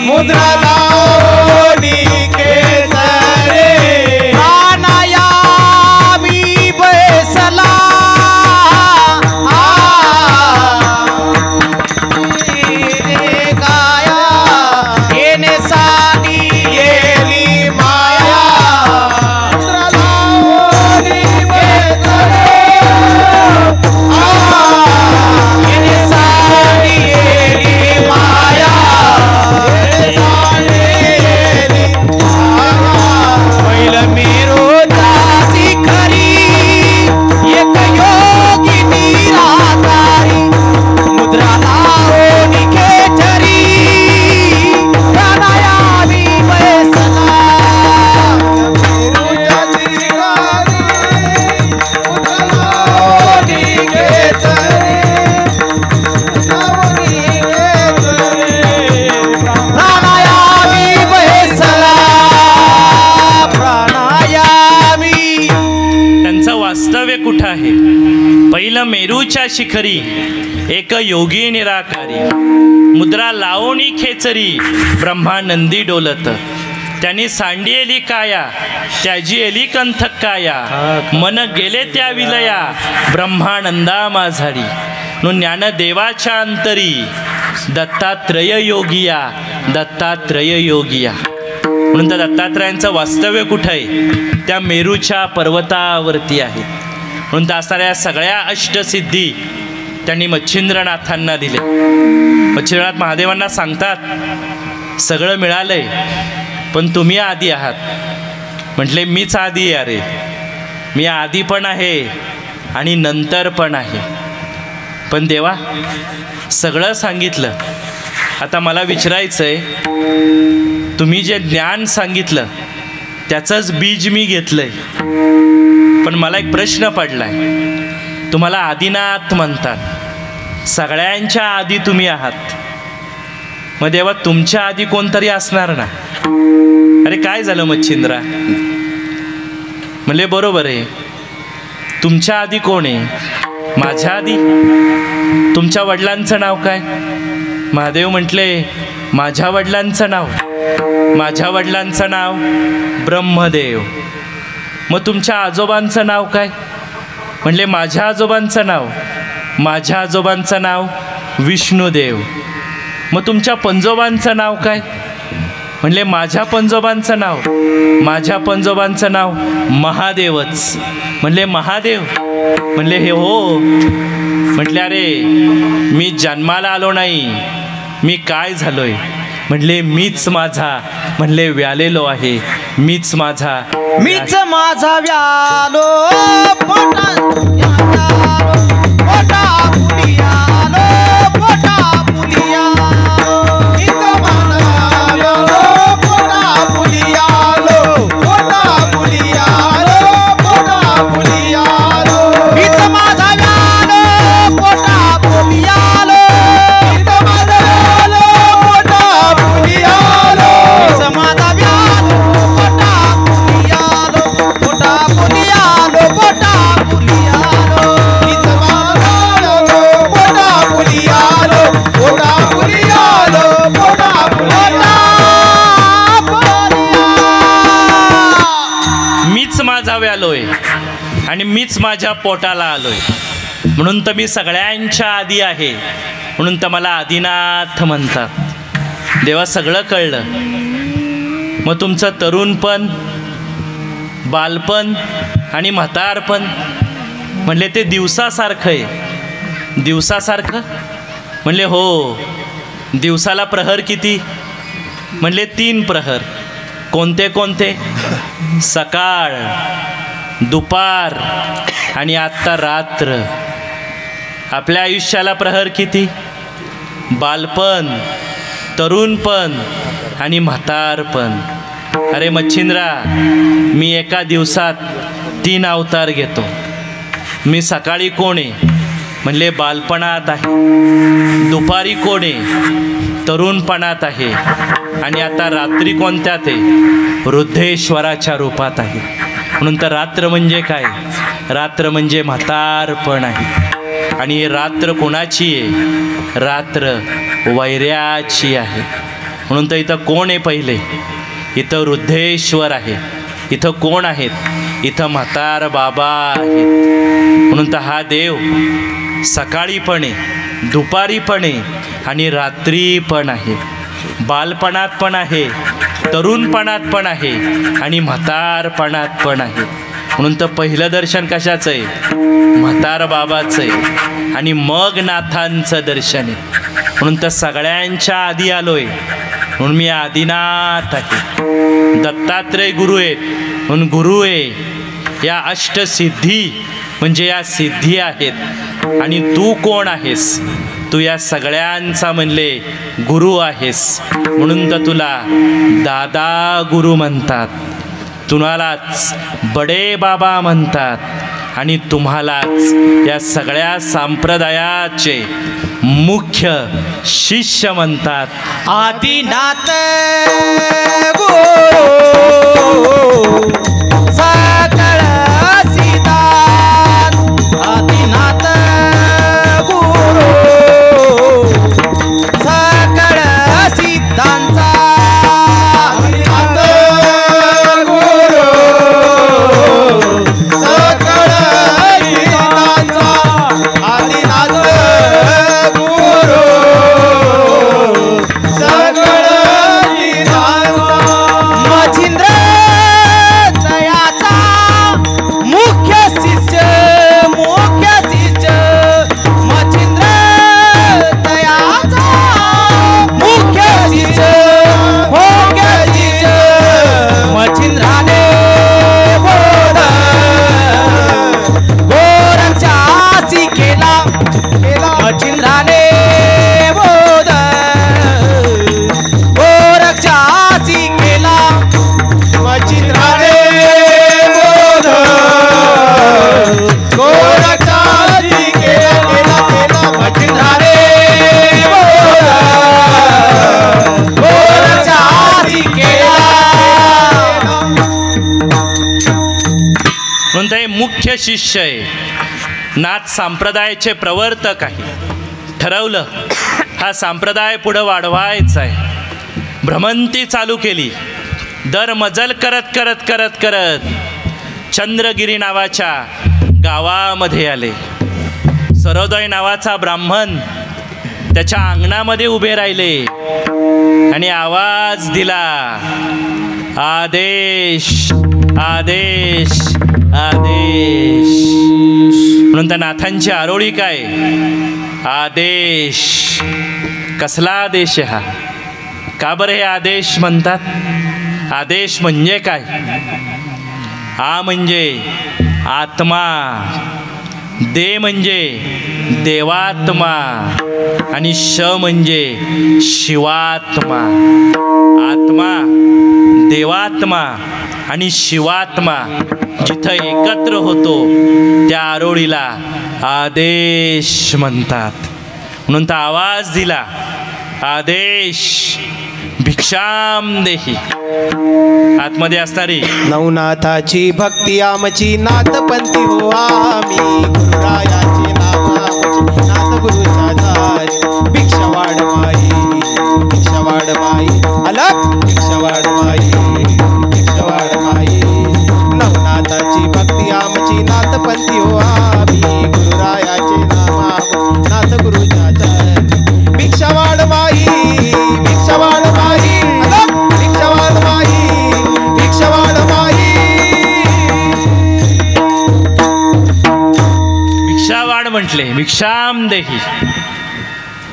मुद्रा लावोनी केसरी. प्राणायामी बैसला. काया येणे साधी येली माया. मुद्रा लावोनी बेसरी. येणे साधी येली माया. पहिलं मेरूच्या शिखरी. एक योगी निराकारी. मुद्रा लावोनी खेचरी. प्राणायामी बैसला. मेरूच्या शिखरी. मुद्रा लावोनी केसरी. लावोनी केसरी. प्राणायामी बैसला. प्राणायामी. त्यांचं वास्तव्य कुठं आहे? पहिलं मेरूच्या शिखरी. एक योगी निराकारी. मुद्रा लावणी खेचरी. ब्रह्मानंदी डोलत. त्यांनी सांडिएली काया, त्याजी एली कंथक काया. मन गेले त्या विलया, ब्रह्मानंदा माझारी. म्हणून ज्ञानदेवाच्या अंतरी दत्तात्रय योगिया, दत्तात्रय योगिया. म्हणून त्या दत्तात्रयांचं वास्तव्य कुठं आहे? त्या मेरूच्या पर्वतावरती आहे. म्हणून त्या असणाऱ्या सगळ्या अष्टसिद्धी त्यांनी मच्छिंद्रनाथांना दिले. मच्छिंद्रनाथ महादेवांना सांगतात, सगळं मिळालंय पण तुम्ही आधी आहात. म्हटले मीच आधी आहे रे, मी आधी पण आहे आणि नंतर पण आहे. पण देवा सगळं सांगितलं, आता मला विचारायचं आहे, तुम्ही जे ज्ञान सांगितलं त्याचंच बीज मी घेतलंय. पण मला एक प्रश्न पडलाय, तुम्हाला आदिनाथ म्हणतात, सगळ्यांच्या आधी तुम्ही आहात. मग देवा तुमच्या आधी कोणतरी असणार ना. अरे काय झालं मच्छिंद्रा? म्हणले बरोबर आहे, तुमच्या आधी कोण आहे? माझ्या आधी. तुमच्या वडिलांचं नाव काय? महादेव म्हटले माझ्या वडिलांचं नाव, माझ्या वडिलांचं नाव ब्रह्मदेव. मग तुमच्या आजोबांचं नाव काय? म्हणले माझ्या आजोबांचं नाव, माझ्या आजोबांचं नाव विष्णुदेव. मग तुमच्या पंजोबांचं नाव काय? म्हणले माझ्या पंजोबांचं नाव, माझ्या पंजोबांचं नाव महादेवच. म्हणले महादेव? म्हणले हे हो. म्हटले अरे मी जन्माला आलो नाही, मी काय झालोय? म्हणले मीच माझा, म्हणले व्यालेलो आहे, मीच माझा, मीच माझा व्यालो. पोटा पुलियालो, पोटा पुलियालो. माझा व्यालोय आणि मीच माझ्या पोटाला आलोय, म्हणून तर मी सगळ्यांच्या आधी आहे, म्हणून तर मला आदिनाथ म्हणतात. देवा सगळं कळलं. मग तुमचं तरुणपण, बालपण आणि म्हातारपण म्हणले ते दिवसासारखं आहे. दिवसासारखं म्हणले हो. दिवसाला प्रहर किती? म्हणले 3 प्रहर. कोणते कोणते? सकाळ, दुपार आणि आत्ता रात्र. आपल्या आयुष्याला प्रहर किती? बालपण, तरुणपण आणि म्हातारपण. अरे मच्छिंद्रा, मी एका दिवसात 3 अवतार घेतो. मी सकाळी कोण आहे? म्हणले बालपणात आहे. दुपारी कोण आहे? तरुणपणात आहे. आणि आता रात्री कोणत्यात आहे? वृद्धेश्वराच्या रूपात आहे. म्हणून तर रात्र म्हणजे काय? रात्र म्हणजे म्हातारपण आहे. आणि रात्र कोणाची आहे? रात्र वैऱ्याची आहे. म्हणून तर इथं कोण आहे? पहिले इथं वृद्धेश्वर आहे. इथं कोण आहेत? इथं म्हातार बाबा आहेत. म्हणून तर हा देव सकाळी पण आहे, दुपारी पण आहे आणि रात्री पण आहे. बालपणात पण आहे, तरुणपणात पण आहे आणि म्हातारपणात पण आहे. म्हणून तर पहिलं दर्शन कशाचं आहे? म्हातार बाबाचं आहे आणि मग नाथांचं दर्शन आहे. म्हणून तर सगळ्यांच्या आधी आलोय, म्हणून मी आदिनाथ आहे. दत्तात्रय गुरु आहेत म्हणून गुरु आहे. या अष्टसिद्धी म्हणजे या सिद्धी आहेत. आणि तू कोण आहेस? तू या सगळ्यांचा म्हणले गुरु आहेस. म्हणून तर तुला दादा गुरु म्हणतात, तुम्हालाच बडे बाबा म्हणतात आणि तुम्हालाच या सगळ्या संप्रदायाचे मुख्य शिष्य म्हणतात. आदिनाथ गुरु सकळ सिद्धांत. आदिनाथ गुरु सकळ सिद्धांचा. मुख्य शिष्य आहे. नाथ संप्रदायाचे प्रवर्तक आहे. ठरवलं हा संप्रदाय पुढं वाढवायचा आहे. भ्रमंती चालू केली. दर मजल करत करत करत करत चंद्रगिरी नावाच्या गावामध्ये आले. सरोदय नावाचा ब्राह्मण त्याच्या अंगणामध्ये उभे राहिले आणि आवाज दिला, आदेश आदेश आदेश. म्हणून त्या नाथांची आरोळी काय? आदेश. कसला आदेश आहे हा? का बरं हे आदेश म्हणतात? आदेश म्हणजे काय? आ म्हणजे आत्मा, दे म्हणजे देवात्मा आणि श म्हणजे शिवात्मा. आत्मा, देवात्मा आणि शिवात्मा जिथं एकत्र होतो त्या आरोळीला आदेश म्हणतात. म्हणून तर आवाज दिला, आदेश भिक्षाम देही. आतमध्ये असणारी नवनाथाची भक्ती आमची नाथपंथी हो आम्ही. गुरुरायाची नामाची नाथ गुरु साधारी. भिक्षा वाढ माई, भिक्षा वाढ माई, अलग भिक्षा वाढ माई, भिक्षा वाढ माई. नवनाथाची पंथी हो आम्ही गुरुरायाचे नाम नाथ गुरुच्या चरणी भिक्षा वाढ माई भिक्षा वाढ माई भिक्षा वाढ माई भिक्षा वाढ माई भिक्षावाढ म्हटले भिक्षाम देही.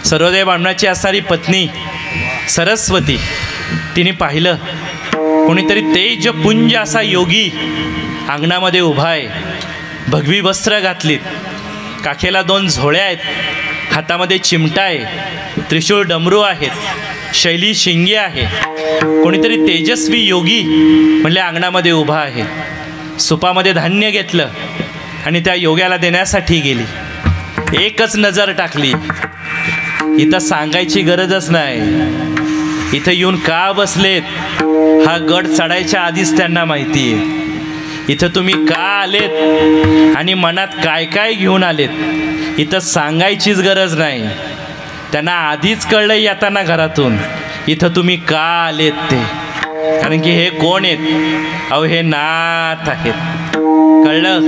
सर्वोदय ब्राह्मणाची असणारी पत्नी सरस्वती तिने पाहिलं कोणीतरी तेजपुंज असा योगी अंगणामध्ये उभा आहे. भगवी वस्त्र घातलीत, काखेला 2 झोळ्या आहेत, हातामध्ये चिमटा आहे, त्रिशूळ डमरू आहेत, शैली शिंगे आहे. कोणीतरी तेजस्वी योगी म्हणले अंगणामध्ये उभा आहे. सुपामध्ये धान्य घेतलं आणि त्या योग्याला देण्यासाठी गेली. एकच नजर टाकली. इथं सांगायची गरजच नाही. इथं येऊन का बसलेत हा गड चढायच्या आधीच त्यांना माहिती आहे. इथं तुम्ही का आलेत आणि मनात काय काय घेऊन आलेत इथं सांगायचीच गरज नाही. त्यांना आधीच कळलं येताना घरातून इथं तुम्ही का आलेत ते. कारण की हे कोण आहेत? अहो हे नाथ आहेत. कळलं?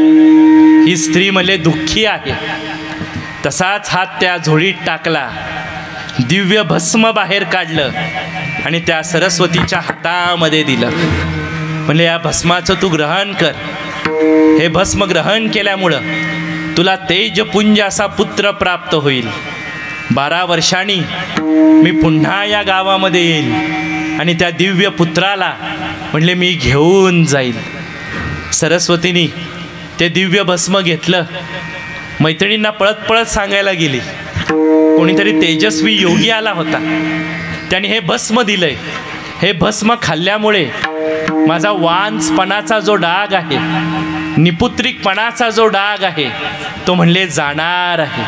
ही स्त्री म्हणले दुःखी आहे. तसाच हात त्या झोळीत टाकला, दिव्य भस्म बाहेर काढलं आणि त्या सरस्वतीच्या हातामध्ये दिलं. म्हणले या भस्माचं तू ग्रहण कर. हे भस्म ग्रहण केल्यामुळं तुला तेजपुंज असा पुत्र प्राप्त होईल. 12 वर्षांनी मी पुन्हा या गावामध्ये येईल आणि त्या दिव्य पुत्राला म्हणले मी घेऊन जाईल. सरस्वतीनी ते दिव्य भस्म घेतलं. मैत्रिणींना पळत पळत सांगायला गेली. कोणीतरी तेजस्वी योगी आला होता. त्याने हे भस्म दिलंय. हे भस्म खाल्ल्यामुळे माझा वांचपणाचा जो डाग आहे, निपुत्रिकपणाचा जो डाग आहे तो म्हणले जाणार आहे.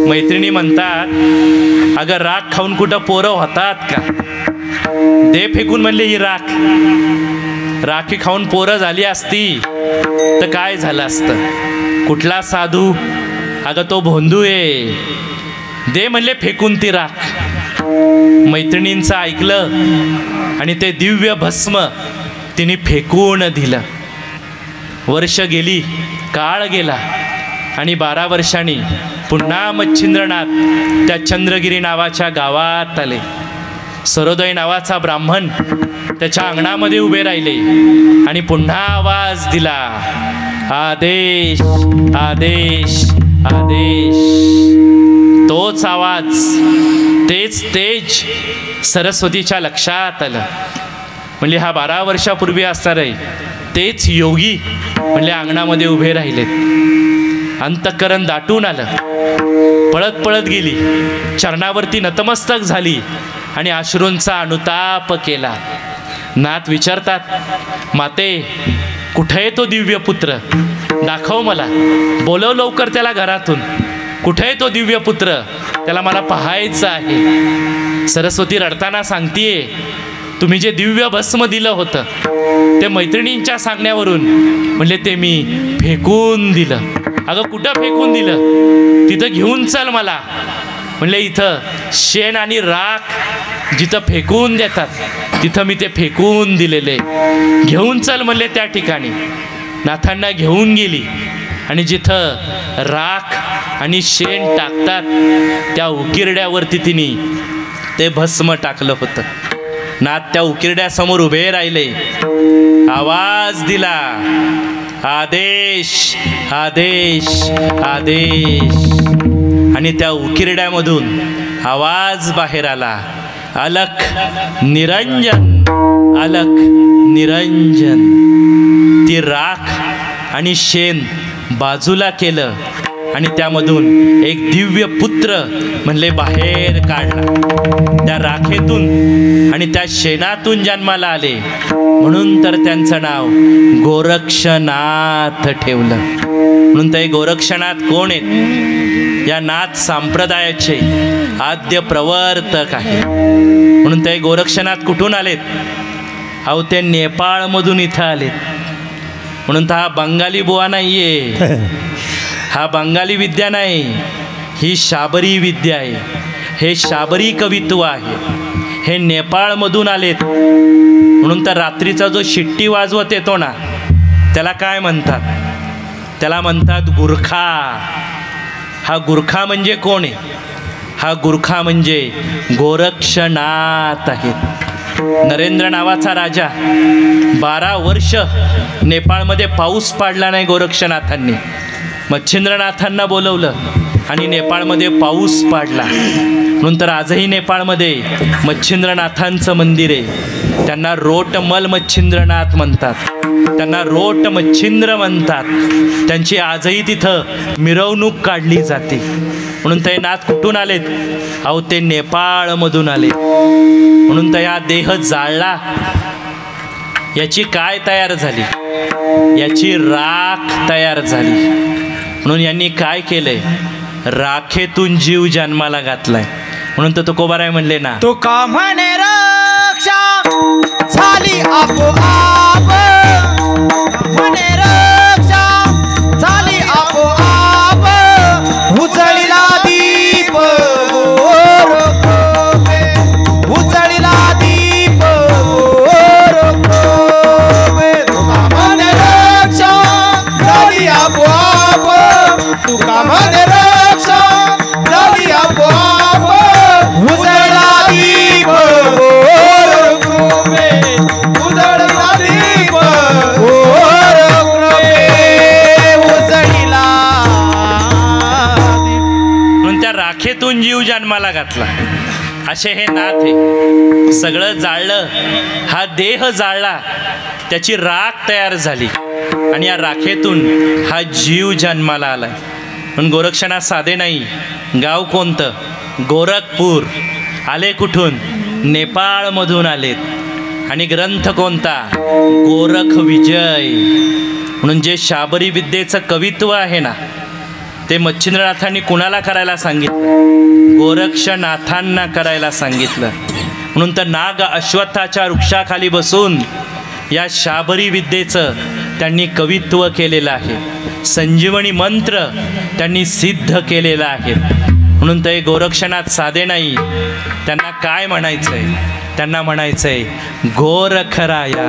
मैत्रिणी म्हणतात अगं राख खाऊन कुठं पोरं होतात का? दे फेकून म्हणले ही राख. राखी खाऊन पोरं झाली असती तर काय झालं असतं? कुठला साधू? अगं तो भोंदू आहे. दे म्हणले फेकून ती राख. मैत्रिणींचं ऐकलं आणि ते दिव्य भस्म तिने फेकून दिलं. वर्ष गेली, काळ गेला आणि 12 वर्षांनी पुन्हा मच्छिंद्रनाथ त्या चंद्रगिरी नावाच्या गावात आले. सर्वोदय नावाचा ब्राह्मण त्याच्या अंगणामध्ये उभे राहिले आणि पुन्हा आवाज दिला, आदेश आदेश आदेश. तोच आवाज, तेच तेज सरस्वतीच्या लक्षात आलं. म्हणजे हा 12 वर्षापूर्वी असणार आहे तेच योगी म्हणजे अंगणामध्ये उभे राहिलेत. अंतःकरण दाटून आलं. पळत पळत गेली, चरणावरती नतमस्तक झाली आणि अश्रूंचा अनुताप केला. नाथ विचारतात, माते कुठे आहे तो दिव्य पुत्र? दाखव मला, बोलव लवकर त्याला घरातून. कुठे आहे तो दिव्य पुत्र? त्याला मला पाहायचं आहे. सरस्वती रडताना सांगतीये, तुम्ही जे दिव्य भस्म दिलं होतं ते मैत्रिणींच्या सांगण्यावरून म्हणले ते मी फेकून दिलं. अगं कुठं फेकून दिलं? तिथं घेऊन चल मला. म्हणले इथं शेण आणि राख जिथं फेकून देतात तिथं मी ते फेकून दिलेले. घेऊन चल म्हणले त्या ठिकाणी. नाथांना घेऊन गेली आणि जिथं राख आणि शेण टाकतात त्या उकिरड्यावरती तिने ते भस्म टाकलं होतं. नाथ त्या उकिरड्यासमोर उभे राहिले. आवाज दिला, आदेश आदेश आदेश. आणि त्या उकिरड्यामधून आवाज बाहेर आला, अलख निरंजन अलख निरंजन. ती राख आणि शेण बाजूला केलं आणि त्यामधून एक दिव्य पुत्र म्हणले बाहेर काढला. त्या राखेतून आणि त्या शेणातून जन्माला आले म्हणून तर त्यांचं नाव गोरक्षनाथ ठेवलं. म्हणून ते गोरक्षनाथ कोण आहेत? या नाथ संप्रदायाचे आद्य प्रवर्तक आहे. म्हणून ते गोरक्षनाथ कुठून आलेत? अहो ते नेपाळमधून इथं आलेत. म्हणून तर हा बंगाली बुवा नाही आहे, हा बंगाली विद्या नाही, ही शाबरी विद्या आहे. हे शाबरी कवित्व आहे. हे नेपाळमधून आलेत. म्हणून तर रात्रीचा जो शिट्टी वाजवत येतो ना त्याला काय म्हणतात? त्याला म्हणतात गुरखा. हा गुरखा म्हणजे कोण आहे? हा गुरखा म्हणजे गोरक्षनाथ आहेत. नरेंद्र नावाचा राजा 12 वर्ष नेपाळमध्ये पाऊस पाडला नाही गोरक्षनाथांनी. मच्छिंद्रनाथांना बोलवलं आणि नेपाळमध्ये पाऊस पाडला. म्हणून तर आजही नेपाळमध्ये मच्छिंद्रनाथांचं मंदिर आहे. त्यांना रोटमल मच्छिंद्रनाथ म्हणतात, त्यांना रोट मच्छिंद्र म्हणतात. त्यांची आजही तिथं मिरवणूक काढली जाते. म्हणून ते नाथ कुठून आलेत? अहो ते नेपाळमधून आले. म्हणून तर हा देह जाळला, याची काय तयार झाली? याची राख तयार झाली. म्हणून यांनी काय केलंय? राखेतून जीव जन्माला घातलाय. म्हणून तर तुकोबाराय म्हणले ना, तुका म्हणे रक्षा झाली आपोआप, म्हणे रक्षा झाली आपोआप, उजळीला दीप गोरखोबे, उजळीला दीप गोरखोबे. तुका म्हणे रक्षा झाली आपोआप, तुका म्हणे रक्षा झाली आपोआप, उजळला दीप गोरखोबे, उजळला दीप गोरखोबे, उजळीला दीप. म्हणून त्या राखेतून जीव जन्माला घातला. असे हे नाथ आहे. सगळं जाळलं, हा देह जाळला, त्याची राख तयार झाली आणि या राखेतून हा जीव जन्माला आलाय. म्हणून गोरक्षनाथ साधे नाही. गाव कोणतं? गोरखपूर. आले कुठून? नेपाळमधून आलेत. आणि ग्रंथ कोणता? गोरख विजय. म्हणून जे शाबरी विद्येचं कवित्व आहे ना, ते मच्छिंद्रनाथांनी कुणाला करायला सांगितलं? गोरक्षनाथांना करायला सांगितलं. म्हणून तर नाग अश्वत्थाच्या वृक्षाखाली बसून या शाबरी विद्येचं त्यांनी कवित्व केलेलं आहे. संजीवनी मंत्र त्यांनी सिद्ध केलेला आहे. म्हणून ते गोरक्षनाथ साधे नाही. त्यांना काय म्हणायचंय? त्यांना म्हणायचंय गोरखराया.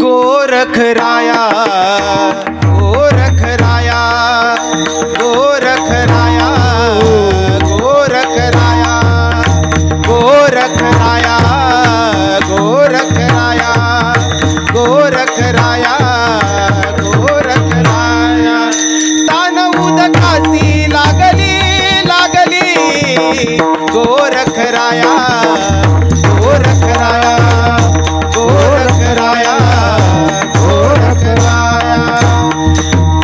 गोरखराया, गोरखराया, गोरखराया, गोरखराया, गोरखराया, गोरखराया, गोरखराया, गोरखराया. तान उदकासी लागली लागली, गोरखराया, गोरखराया, गोरखराया, गोरखराया.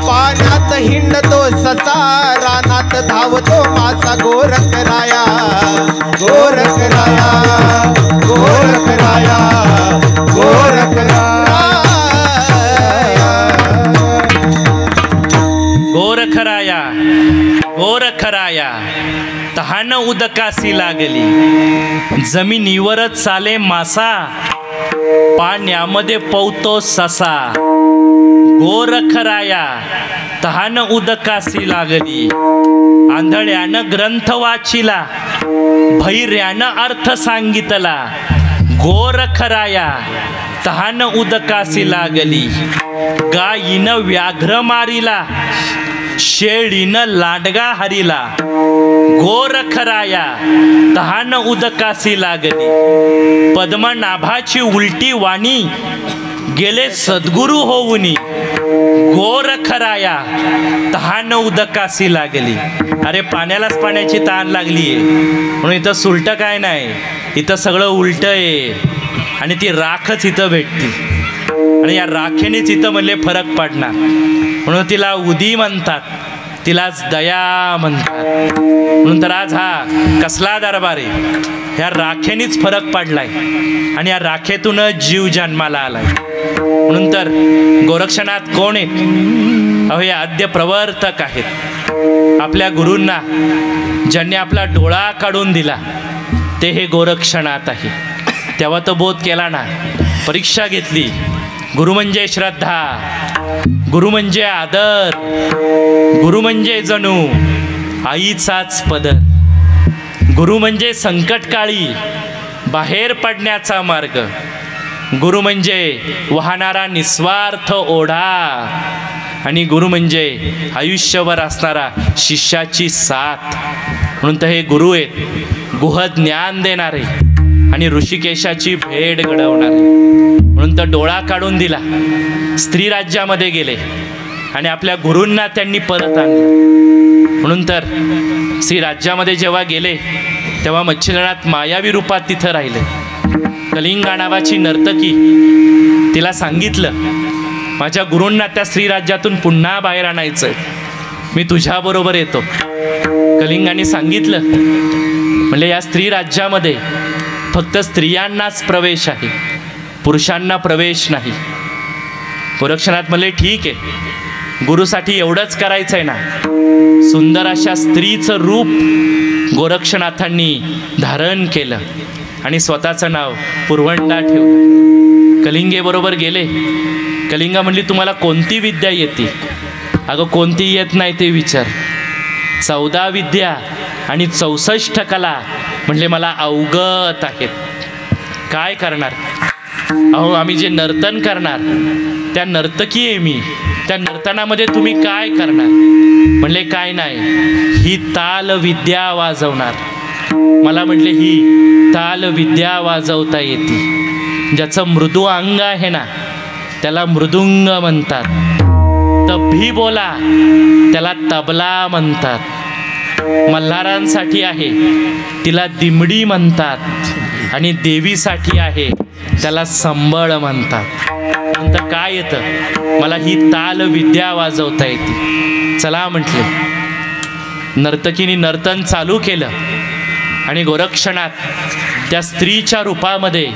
पाण्यात हिंडतो ससा, रानात धावतो मासा, गोरखराया, गोरखराया, गोरखराया, गोरखराया. गोरखराया, गोरखराया, तहान उदकासी लागली, जमिनीवरच चाले मासा, पाण्यामध्ये पवतो ससा. गोरखराया, तहान उदकासी लागली, आंधळ्यानं ग्रंथ वाचिला, भैर्यानं अर्थ सांगितला. गोरखराया, तहान उदकासी लागली, गायीनं व्याघ्र मारिला, शेळीनं लांडगा हरिला. गोरखराया, तहान उदकासी लागली, पद्मनाभाची उलटी वाणी, गेले सद्गुरु होऊनी. गोरखराया, तहान उदकासी लागली. अरे पाण्यालाच पाण्याची तहान लागली आहे. म्हणून इथं सुलट काय नाही, इथं सगळं उलट आहे. आणि ती राखच इथं भेटते. आणि या राखेनेच इथं म्हणले फरक पडणार. म्हणून तिला उदी म्हणतात, तिलाच दया म्हणतात. म्हणून तर आज हा कसला दरबार आहे? ह्या राखेनेच फरक पडलाय आणि या राखेतूनच जीव जन्माला आलाय. म्हणून तर गोरक्षनाथ कोण आहेत? अहो हे आद्य प्रवर्तक आहेत. आपल्या गुरूंना ज्यांनी आपला डोळा काढून दिला ते हे गोरक्षनाथ आहे. तेव्हा तो बोध केला ना, परीक्षा घेतली. गुरु म्हणजे श्रद्धा, गुरु म्हणजे आदर, गुरु म्हणजे जणू आईचाच पदर, गुरु म्हणजे संकटकाळी बाहेर पडण्याचा मार्ग, गुरु म्हणजे वाहणारा निस्वार्थ ओढा, आणि गुरु म्हणजे आयुष्यभर असणारा शिष्याची साथ. म्हणून तर हे गुरु आहेत, गुह ज्ञान देणारे आणि ऋषिकेशाची भेट घडवणारे. म्हणून तर डोळा काढून दिला, स्त्री राज्यामध्ये गेले आणि आपल्या गुरूंना त्यांनी परत आणलं. म्हणून तर श्री राज्यामध्ये जेव्हा गेले तेव्हा मच्छिंद्रनाथ मायावी रूपात तिथं राहिले. कलिंगा नावाची नर्तकी, तिला सांगितलं माझ्या गुरूंना त्या स्त्री राज्यातून पुन्हा बाहेर आणायचं, मी तुझ्याबरोबर येतो. कलिंगाने सांगितलं, म्हणजे या स्त्री राज्यामध्ये फक्त स्त्रियांनाच प्रवेश आहे, पुरुषांना प्रवेश नाही. गोरक्षनाथ म्हणले ठीक आहे, गुरुसाठी एवढंच करायचं आहे ना. सुंदर अशा स्त्रीचं रूप गोरक्षनाथांनी धारण केलं आणि स्वतःचं नाव पुरवंडा ठेवलं. कलिंगेबरोबर गेले. कलिंगा म्हणली तुम्हाला कोणती विद्या येते? अगं कोणती येत नाही ते विचार. 14 विद्या आणि 64 कला म्हणले मला अवगत आहेत. काय करणार? अहो आम्ही जे नर्तन करणार त्या नर्तकी आहे मी, त्या नर्तनामध्ये तुम्ही काय करणार? म्हणले काय नाही, ही ताल विद्या वाजवणार. मला म्हटले ही ताल विद्या वाजवता येते. ज्याचं मृदू अंग आहे ना त्याला मृदुंग म्हणतात. तब्भी बोला त्याला तबला म्हणतात. मल्हारांसाठी आहे तिला दिमडी म्हणतात आणि देवीसाठी आहे त्याला संबळ म्हणतात. नंतर काय येतं? मला ही ताल विद्या वाजवता येते. चला म्हटले. नर्तकीने नर्तन चालू केलं आणि गोरक्षनाथ त्या स्त्रीच्या रूपामध्ये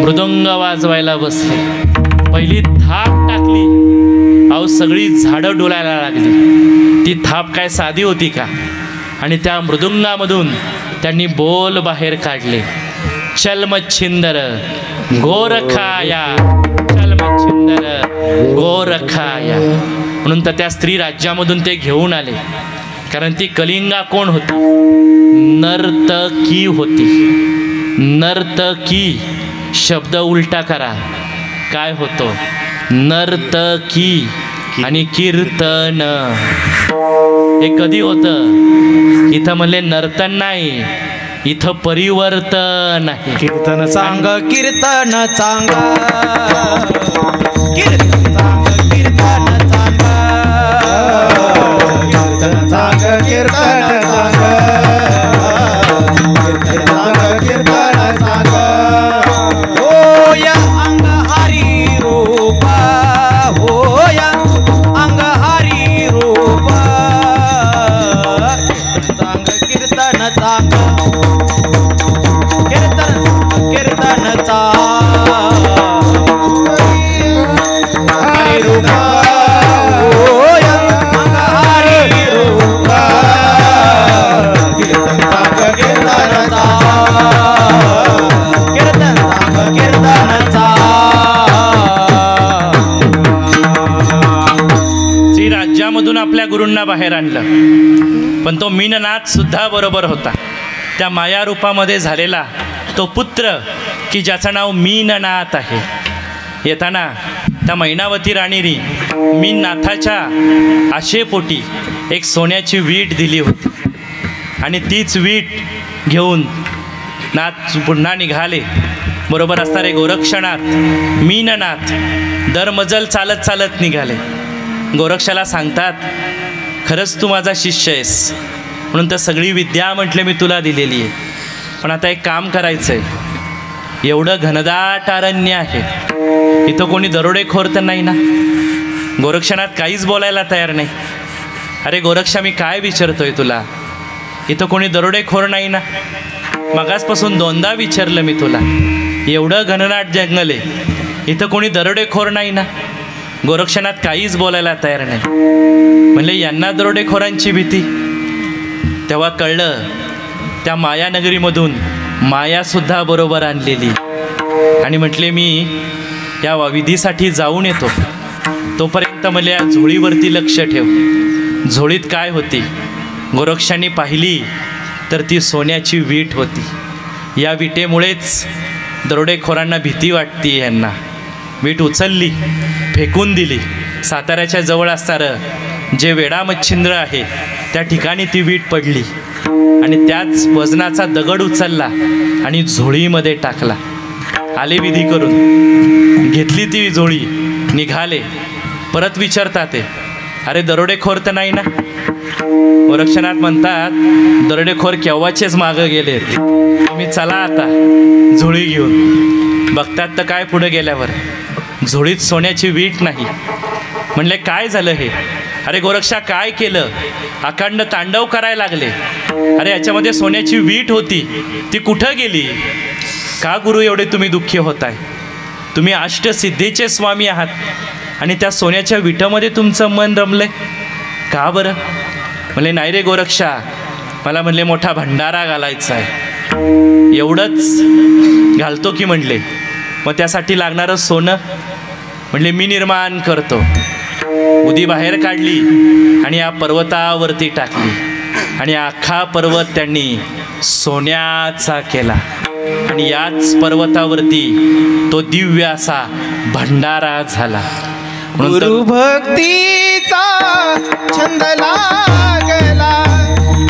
मृदंग वाजवायला बसले. पहिली थाप टाकली, अहो सगळी झाडं डोलायला लागली. ती थाप काय साधी होती का? आणि त्या मृदुंगामधून त्यांनी बोल बाहेर काढले. चल मच्छिंदर गोरखाया, चल मच्छिंदर गोरखाया. म्हणून तर त्या स्त्री राज्यामधून ते घेऊन आले. कारण ती कलिंगा कोण होती? नर्तकी होती. नर्तकी शब्द उलटा करा, काय होतो? नर्तकी आणि कीर्तन. हे कधी होतं? इथं म्हणले नर्तन नाही, इथं परिवर्तन आहे. कीर्तन सांग, कीर्तन सांग, कीर्तन सांग, कीर्तन सांग, कीर्तन सांग, कीर्तन सांग, कीर्तन सांग, कीर्तन सांग. होय अंग हरी रूप, होय अंग हरी रूप. कीर्तन सांग, कीर्तन सांग, कीर्तन सांग, हरी रूप, होय अंग हरी रूप. कीर्तन सांग, कीर्तन सांग, कीर्तन सांग, कीर्तन सांग. श्री राज्यामधून आपल्या गुरूंना बाहेर आणलं, पण तो मीननाथ सुद्धा बरोबर होता. त्या माया रूपामध्ये झालेला तो पुत्र की ज्याचं नाव मीननाथ आहे. येताना त्या मैनावती राणीने मीननाथाच्या आशेपोटी एक सोन्याची वीट दिली होती आणि तीच वीट घेऊन नाथ पुन्हा निघाले. बरोबर असणारे गोरक्षनाथ, मीननाथ दरमजल चालत चालत निघाले. गोरक्षाला सांगतात खरंच तू माझा शिष्य आहेस, म्हणून तर सगळी विद्या म्हटले मी तुला दिलेली आहे. पण आता एक काम करायचं आहे, एवढं घनदाट अरण्य आहे, इथं कोणी दरोडेखोर तर नाही ना? गोरक्षनाथ काहीच बोलायला तयार नाही. अरे गोरक्षा मी काय विचारतोय तुला, इथं कोणी दरोडेखोर नाही ना? मगासपासून 2दा विचारलं मी तुला. एवढं घनदाट जंगल आहे, इथं कोणी दरोडेखोर नाही ना? गोरक्षनाथ काहीच बोलायला तयार नाही. म्हणले यांना दरोडेखोरांची भीती. तेव्हा कळलं त्या मायानगरीमधून मायासुद्धा बरोबर आणलेली. आणि म्हटले मी या विधीसाठी जाऊन येतो, तोपर्यंत मला या झोळीवरती लक्ष ठेव. झोळीत काय होती? गोरक्षांनी पाहिली तर ती सोन्याची वीट होती. या विटेमुळेच दरोडेखोरांना भीती वाटते यांना. वीट उचलली, फेकून दिली साताऱ्याच्या जवळ असणारं जे वेडा मच्छिंद्र आहे त्या ठिकाणी ती वीट पडली आणि त्याच वजनाचा दगड उचलला आणि झोळीमध्ये टाकला. आले विधी करून, घेतली ती झोळी, निघाले. परत विचारतात ते, अरे दरोडेखोर तर नाही ना? गोरक्षनाथ म्हणतात, दरोडेखोर केव्हाचेच मागं गेले, तुम्ही चला आता झोळी घेऊन. बघतात तर काय पुढे गेल्यावर झोळीत सोन्याची वीट नाही. म्हणले काय झालं हे? अरे गोरक्षा काय केलं? अखंड तांडव करायला लागले. अरे याच्यामध्ये सोन्याची वीट होती, ती कुठं गेली? का गुरु एवढे तुम्ही दुःखी होताय? तुम्ही अष्टसिद्धीचे स्वामी आहात आणि त्या सोन्याच्या विटामध्ये तुमचं मन रमलंय का बरं? म्हणले नाही रे गोरक्षा, मला म्हणले मोठा भंडारा घालायचा आहे. एवढंच घालतो की म्हणले, मग त्यासाठी लागणारं सोनं म्हणले मी निर्माण करतो. उदी बाहेर काढली आणि या पर्वतावरती टाकली आणि अख्खा पर्वत त्यांनी सोन्याचा केला आणि याच पर्वतावरती तो दिव्य असा भंडारा झाला. गुरु भक्तीचा छंद लागला,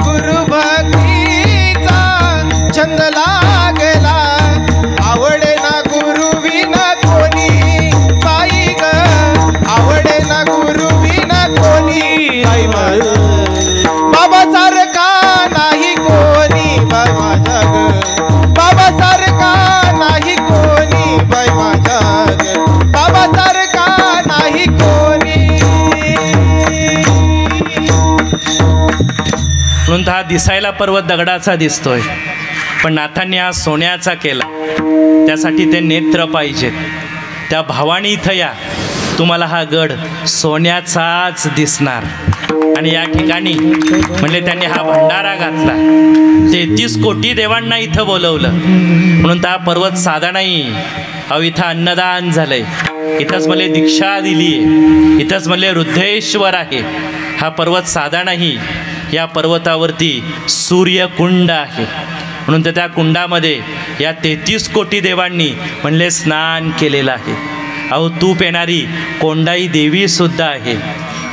गुरु भक्तीचा छंद लागला, आवडे ना गुरु विना कोणी बाई ग, आवडे ना गुरु विना कोणी बाई माझ, बाबा सारखा नाही कोणी बाई माझा ग, बाबा सारखा नाही कोणी बाई माझा ग, बाबा सारखा नाही कोणी. म्हणून हा दिसायला पर्वत दगडाचा दिसतोय, पण नाथांनी हा सोन्याचा केला. त्यासाठी ते नेत्र पाहिजेत. त्या भावानी इथं या, तुम्हाला हा गड सोन्याचाच दिसणार. आणि या ठिकाणी म्हणले त्यांनी हा भंडारा घातला. 33 कोटी देवांना इथं बोलवलं. म्हणून हा पर्वत साधा नाही, अहो इथं अन्नदान झालंय. इथंच मला दीक्षा दिली आहे, इथंच मला रुद्रेश्वर आहे. हा पर्वत साधा नाही, या पर्वतावरती सूर्यकुंड आहे. म्हणून तर त्या कुंडामध्ये या 33 कोटी देवांनी म्हणले स्नान केलेलं आहे. अहो तूप येणारी कोंडाई देवी सुद्धा आहे.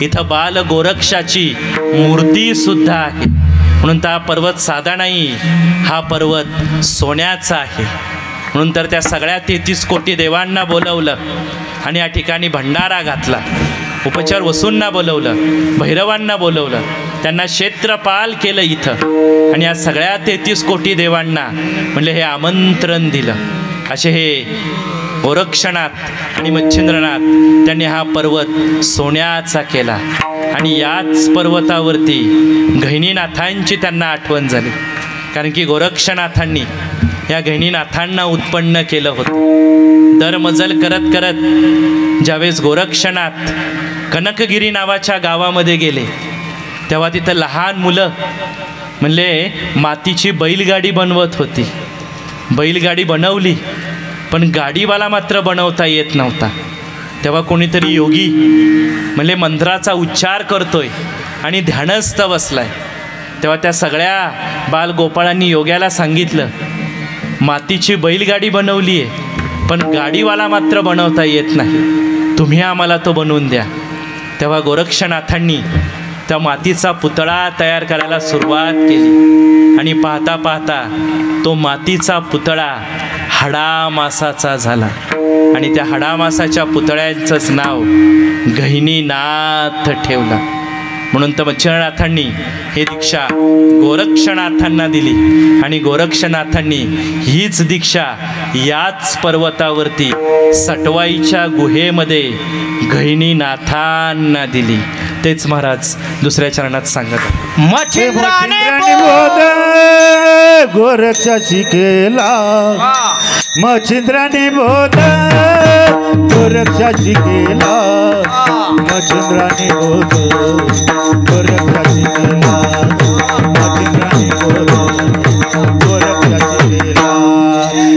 इथं बाल गोरक्षाची मूर्ती सुद्धा आहे. म्हणून तर हा पर्वत साधा नाही, हा पर्वत सोन्याचा आहे. म्हणून तर त्या सगळ्या 33 कोटी देवांना बोलवलं आणि या ठिकाणी भंडारा घातला. उपचार वसूंना बोलवलं, भैरवांना बोलवलं, त्यांना क्षेत्रपाल केलं इथं. आणि या सगळ्या 33 कोटी देवांना म्हणले हे आमंत्रण दिलं. असे हे गोरक्षनाथ आणि मच्छिंद्रनाथ त्यांनी हा पर्वत सोन्याचा केला. आणि याच पर्वतावरती गहिनीनाथांची त्यांना आठवण झाली. कारण की गोरक्षनाथांनी या गहिनीनाथांना उत्पन्न केलं होतं. दरमजल करत करत ज्यावेळेस गोरक्षनाथ कनकगिरी नावाच्या गावामध्ये गेले, तेव्हा तिथं लहान मुलं म्हणले मातीची बैलगाडी बनवत होती. बैलगाडी बनवली, पण गाडीवाला मात्र बनवता येत नव्हता. तेव्हा कोणीतरी योगी म्हणले मंत्राचा उच्चार करतोय आणि ध्यानस्थ बसलाय. तेव्हा त्या सगळ्या बालगोपाळांनी योग्याला सांगितलं, मातीची बैलगाडी बनवली आहे, पण गाडीवाला मात्र बनवता येत नाही, तुम्ही आम्हाला तो बनवून द्या. तेव्हा गोरक्षनाथांनी त्या मातीचा पुतळा तयार करायला सुरुवात केली. आणि पाहता पाहता तो मातीचा पुतळा हाडामासाचा झाला. आणि त्या हाडामासाच्या पुतळ्यांचंच नाव गहिनीनाथ ठेवलं. म्हणून तर मच्छिंद्रनाथांनी हे दीक्षा गोरक्षनाथांना दिली. आणि गोरक्षनाथांनी हीच दीक्षा याच पर्वतावरती सटवाईच्या गुहेमध्ये गहिनीनाथांना दिली. तेच महाराज दुसऱ्या चरणात सांगत मच्छिंद्राने बोध गोरक्षाशी केला, मच्छिंद्राने बोध गोरक्षाशी केला, मच्छिंद्राने बोध गोरक्षाशी केला, मच्छिंद्राने बोध गोरक्षाशी केला,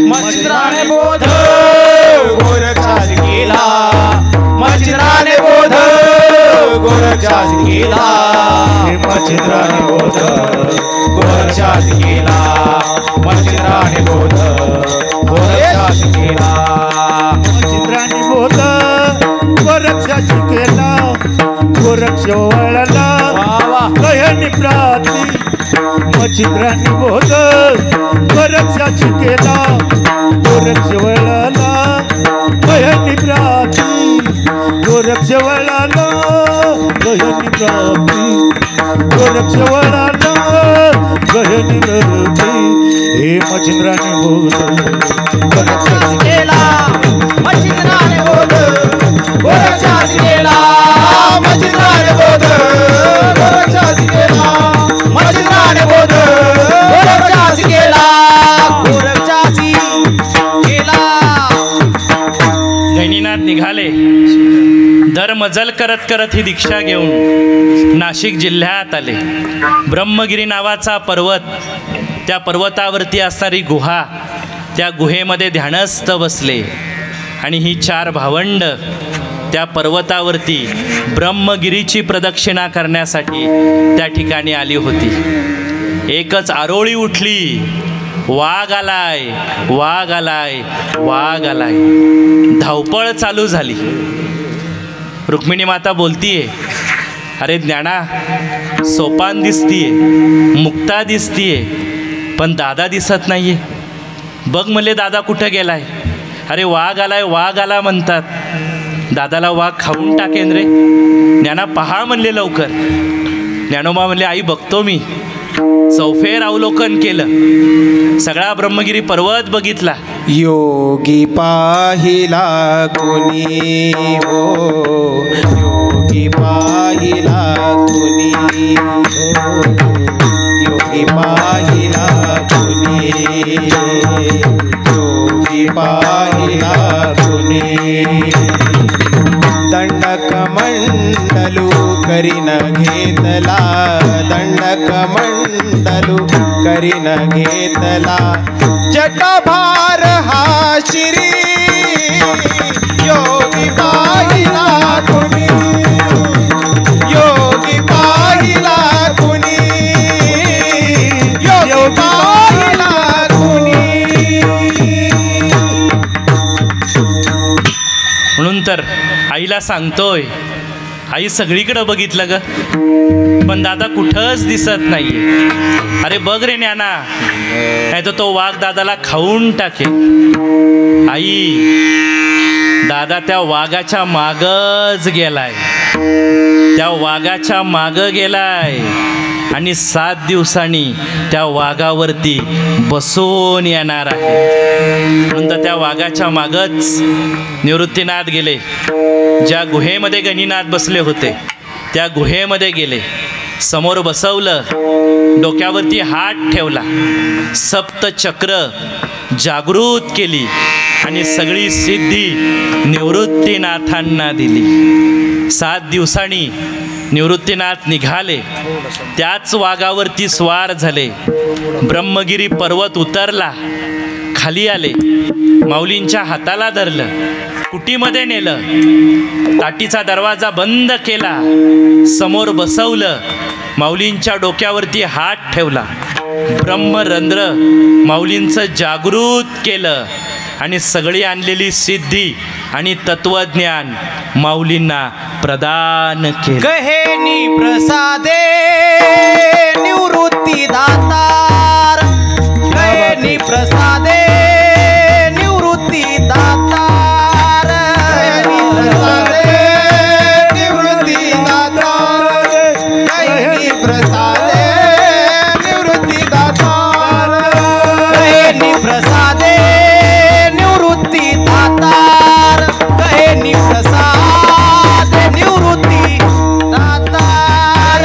मच्छिंद्राने बोध गोरक्षाशी केला, मच्छिंद्राने बोध गोरक्षाशी केला, मच्छिंद्राने बोध गोरक्षाशी केला, मच्छिंद्राने बोध गोरक्षाशी केला, मच्छिंद्राने बोध गोरक्षाची केला गोरक्ष वळला गह्यानी प्राती मच्छिंद्रांनी बोध गोरक्षाची केला गोरक्ष वळला गह्यानी प्राती गोरक्ष वळला गह्यानी प्राती गोरक्ष वळला गह्यानी प्राती हे मच्छिंद्रांनी बोध गोरक्षाची केला मच्छिंद्राने बोध गोरक्षाची केला मच्छिंद्राने बोध गोरक्षाची केला मच्छिंद्राने बोध गोरक्षाची केला गोरक्षाची केला. गहिनीनाथ निघाले दरमजल करत करत ही दीक्षा घेऊन नाशिक जिल्ह्यात आले. ब्रह्मगिरी नावाचा पर्वत, त्या पर्वतावरती असणारी गुहा, त्या गुहेमध्ये ध्यानस्थ बसले आणि ही 4 भावंड त्या पर्वतावरती ब्रह्मगिरीची प्रदक्षिणा करण्यासाठी त्या ठिकाणी आली होती. एकच आरोळी उठली, वाघ आलाय वाघ आलाय वाघ आलाय. धावपळ चालू झाली. रुक्मिणी माता बोलतीये, अरे ज्ञाना सोपान दिसतीये, मुक्ता दिसतीये, पण दादा दिसत नाहीये. बघ म्हणले दादा कुठं गेलाय. अरे वाघ आला म्हणतात, दादाला वाघ खाऊन टाकेन रे. ज्ञाना पहा म्हणले लवकर. ज्ञानोबा म्हणले आई बघतो मी. चौफेर अवलोकन केलं, सगळा ब्रह्मगिरी पर्वत बघितला. योगी पाहिला कोणी हो योगी पाहिला कोणी हो योगी पाहिला कोणी योगी पाहिला कोणी दंडक मंडलू करीन घेतला दंडक मंडलू करीन घेतला जटभार हा श्री योगी पाहिला कुणी योगी पाहिला कुणी योगी पाहिला कुणी. म्हणून तर आईला सांगतोय, आई सगळीकडं बघितलं ग, पण दादा कुठंच दिसत नाहीये. अरे बघ रे ज्ञाना, नाही तर तो वाघ दादाला खाऊन टाके. आई, दादा त्या वाघाच्या मागच गेलाय, त्या वाघाच्या माग गेलाय आणि 7 दिवसांनी त्या वाघावरती बसून येणार आहे. म्हणून त्या वाघाच्या मागच निवृत्तीनाथ गेले. ज्या गुहेमध्ये गणिनाथ बसले होते त्या गुहेमध्ये गेले. समोर बसवलं, डोक्यावरती हात ठेवला, सप्तचक्र जागृत केली आणि सगळी सिद्धी निवृत्तीनाथांना दिली. 7 दिवसांनी निवृत्तीनाथ निघाले, त्याच वाघावरती स्वार झाले. ब्रह्मगिरी पर्वत उतरला, खाली आले, माऊलींच्या हाताला धरलं, कुटीमध्ये नेलं, ताटीचा दरवाजा बंद केला, समोर बसवलं, माऊलींच्या डोक्यावरती हात ठेवला, ब्रह्मरंध्र माऊलींचं जागृत केलं आणि सगळी आणलेली सिद्धी आणि तत्वज्ञान माऊलींना प्रदान केलं. गहेनी प्रसादे निवृत्ती दातार गहेनी प्रसादे निवृत्ती दातार निवृत्ती दातार गहिनी प्रसादे निवृत्ती दातार गहेनी प्रसादे निवृत्ती दातार गहेनी प्रसाद निवृत्ती दातार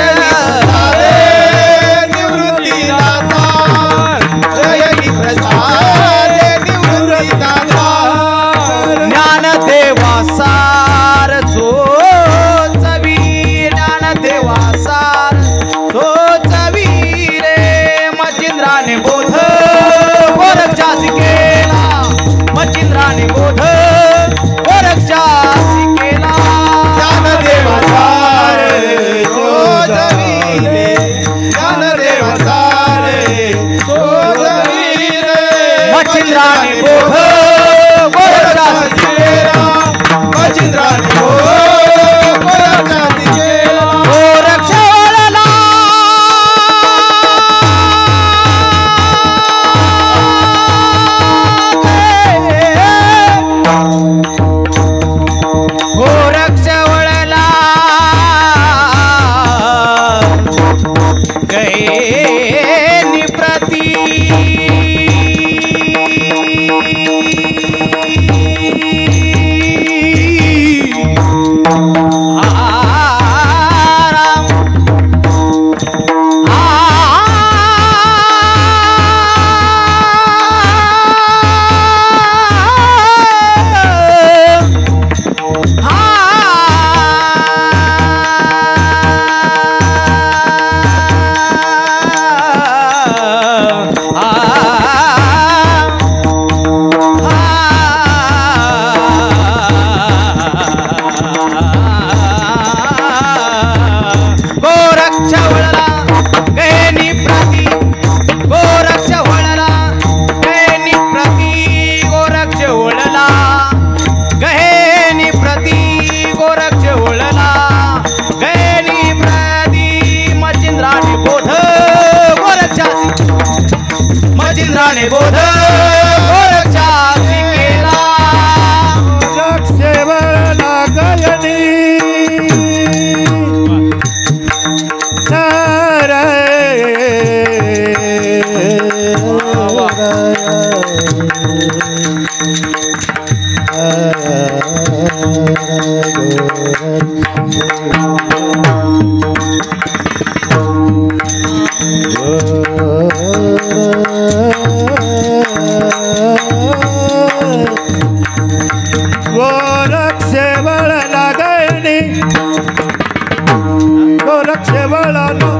गोरक्ष वळालो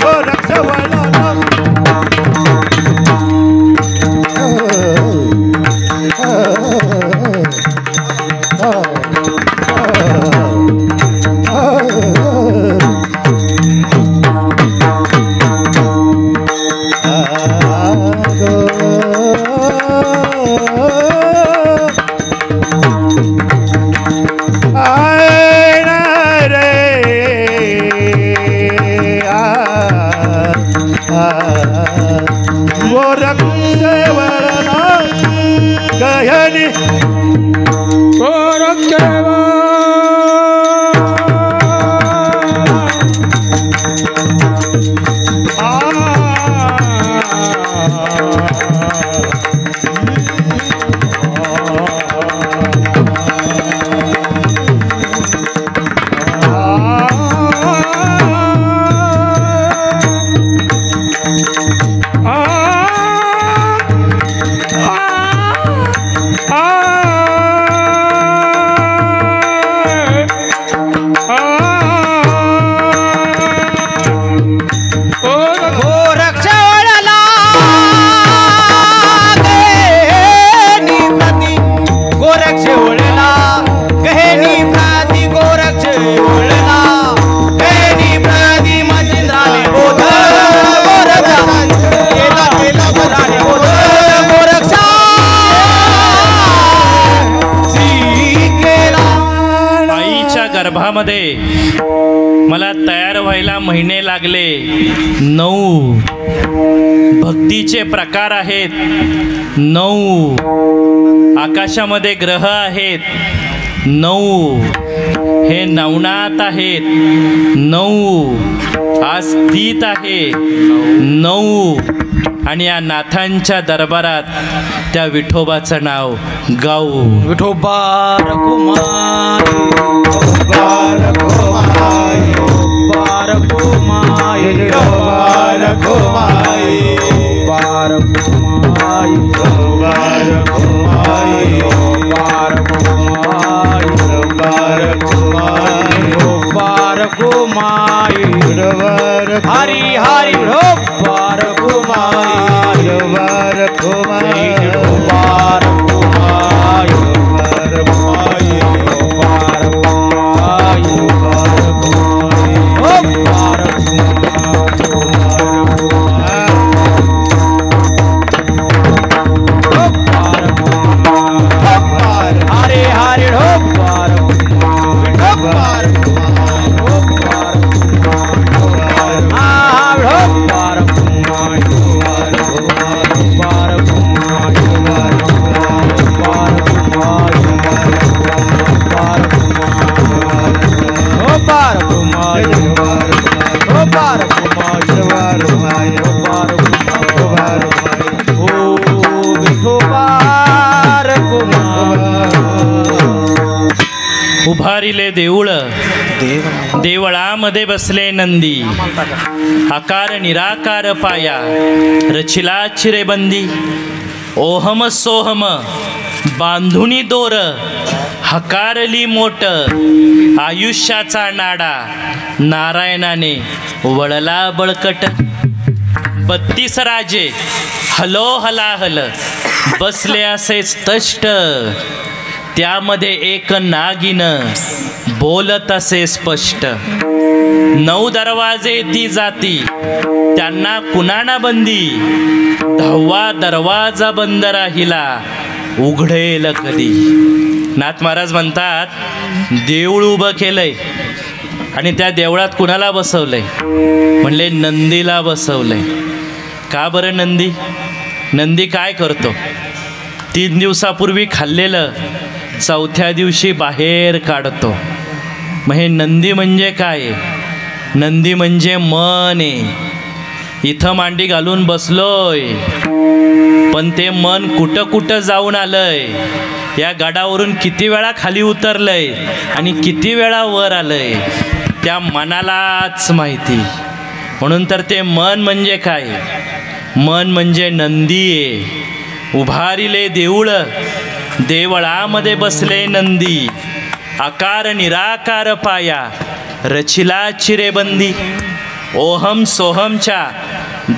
गोरक्ष वळालो गर्भामध्ये मला तयार व्हायला महिने लागले 9 भक्तीचे प्रकार आहेत 9 आकाशामध्ये ग्रह आहेत 9 हे नवनाथ आहेत 9 आज स्थित आहे 9 आणि या नाथांच्या दरबारात त्या विठोबाचं नाव गाऊ विठोबा रघुमाई हरी हरी उभारिले देऊळ देवळामध्ये बसले नंदी आकार निराकार पाया रचिला चिरेबंदी ओहम सोहम बांधुनी दोर हकारली मोट आयुष्याचा नाडा नारायणाने वळला बळकट 32 राजे हलो हलाहल बसले असे तष्ट त्यामध्ये एक नागिन बोलत असे स्पष्ट 9 दरवाजे ती जाती त्यांना कुणाना बंदी 10वा दरवाजा बंद राहिला उघडेल कधी नाथ महाराज म्हणतात देऊळ उभं केलंय आणि त्या देवळात कुणाला बसवलंय म्हणले नंदीला बसवलंय का बरं नंदी काय करतो 3 दिवसापूर्वी खाल्लेलं 4थ्या दिवशी बाहेर काढतो मग हे नंदी म्हणजे काय नंदी म्हणजे मन आहे इथं मांडी घालून बसलोय पण ते मन कुठं कुठं जाऊन आलंय या गडावरून किती वेळा खाली उतरलंय आणि किती वेळा वर आलंय त्या मनालाच माहिती म्हणून तर ते मन म्हणजे काय मन म्हणजे नंदी आहे उभारिले देऊळ देवळामध्ये बसले नंदी आकार निराकार पाया रचिला चिरेबंदी, ओहम सोहमच्या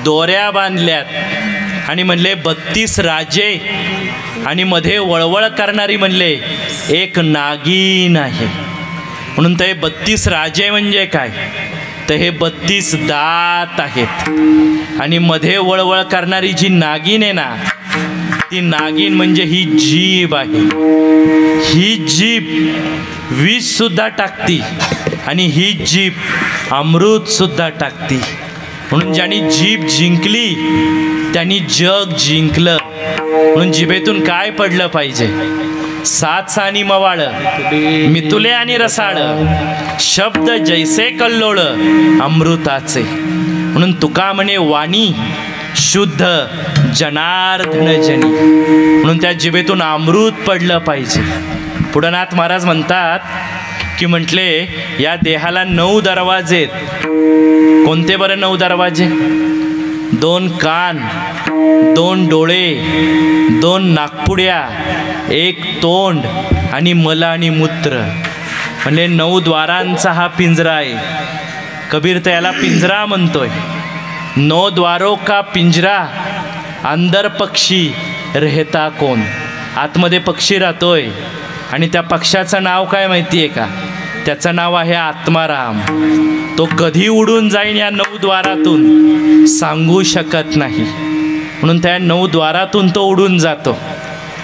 दोऱ्या बांधल्यात आणि म्हणले 32 राजे आणि मध्ये वळवळ करणारी म्हणले एक नागिन आहे. म्हणून ते 32 राजे म्हणजे काय, तर हे 32 दात आहेत आणि मध्ये वळवळ करणारी जी नागिन आहे ना, ती नागिन म्हणजे ही जीभ आहे. ही जीभ विष सुद्धा टाकती आणि ही जीभ अमृत सुद्धा टाकती. म्हणून ज्यांनी जीभ जिंकली त्यांनी जग जिंकलं. म्हणून जिभेतून काय पडलं पाहिजे, सात आणि मवाळ, मितुले आणि रसाळ, शब्द जैसे कल्लोळ अमृताचे. म्हणून तुका म्हणे वाणी शुद्ध जनार्दन जनी. म्हणून त्या जिभेतून अमृत पडलं पाहिजे. पुढं नाथ महाराज म्हणतात की म्हटले या देहाला 9 दरवाजे आहेत. कोणते बरं 9 दरवाजे? 2 कान, 2 डोळे, 2 नाकपुड्या, 1 तोंड आणि मल आणि मूत्र. म्हणजे 9 द्वारांचा हा पिंजरा आहे. कबीर तर याला पिंजरा म्हणतोय. 9 द्वारों का पिंजरा, अंदर पक्षी रहता कोण. आतमध्ये पक्षी राहतोय आणि त्या पक्षाचं नाव काय माहिती आहे का? त्याचं नाव आहे आत्माराम. तो कधी उडून जाईन या 9 द्वारातून सांगू शकत नाही. म्हणून त्या 9 द्वारातून तो उडून जातो.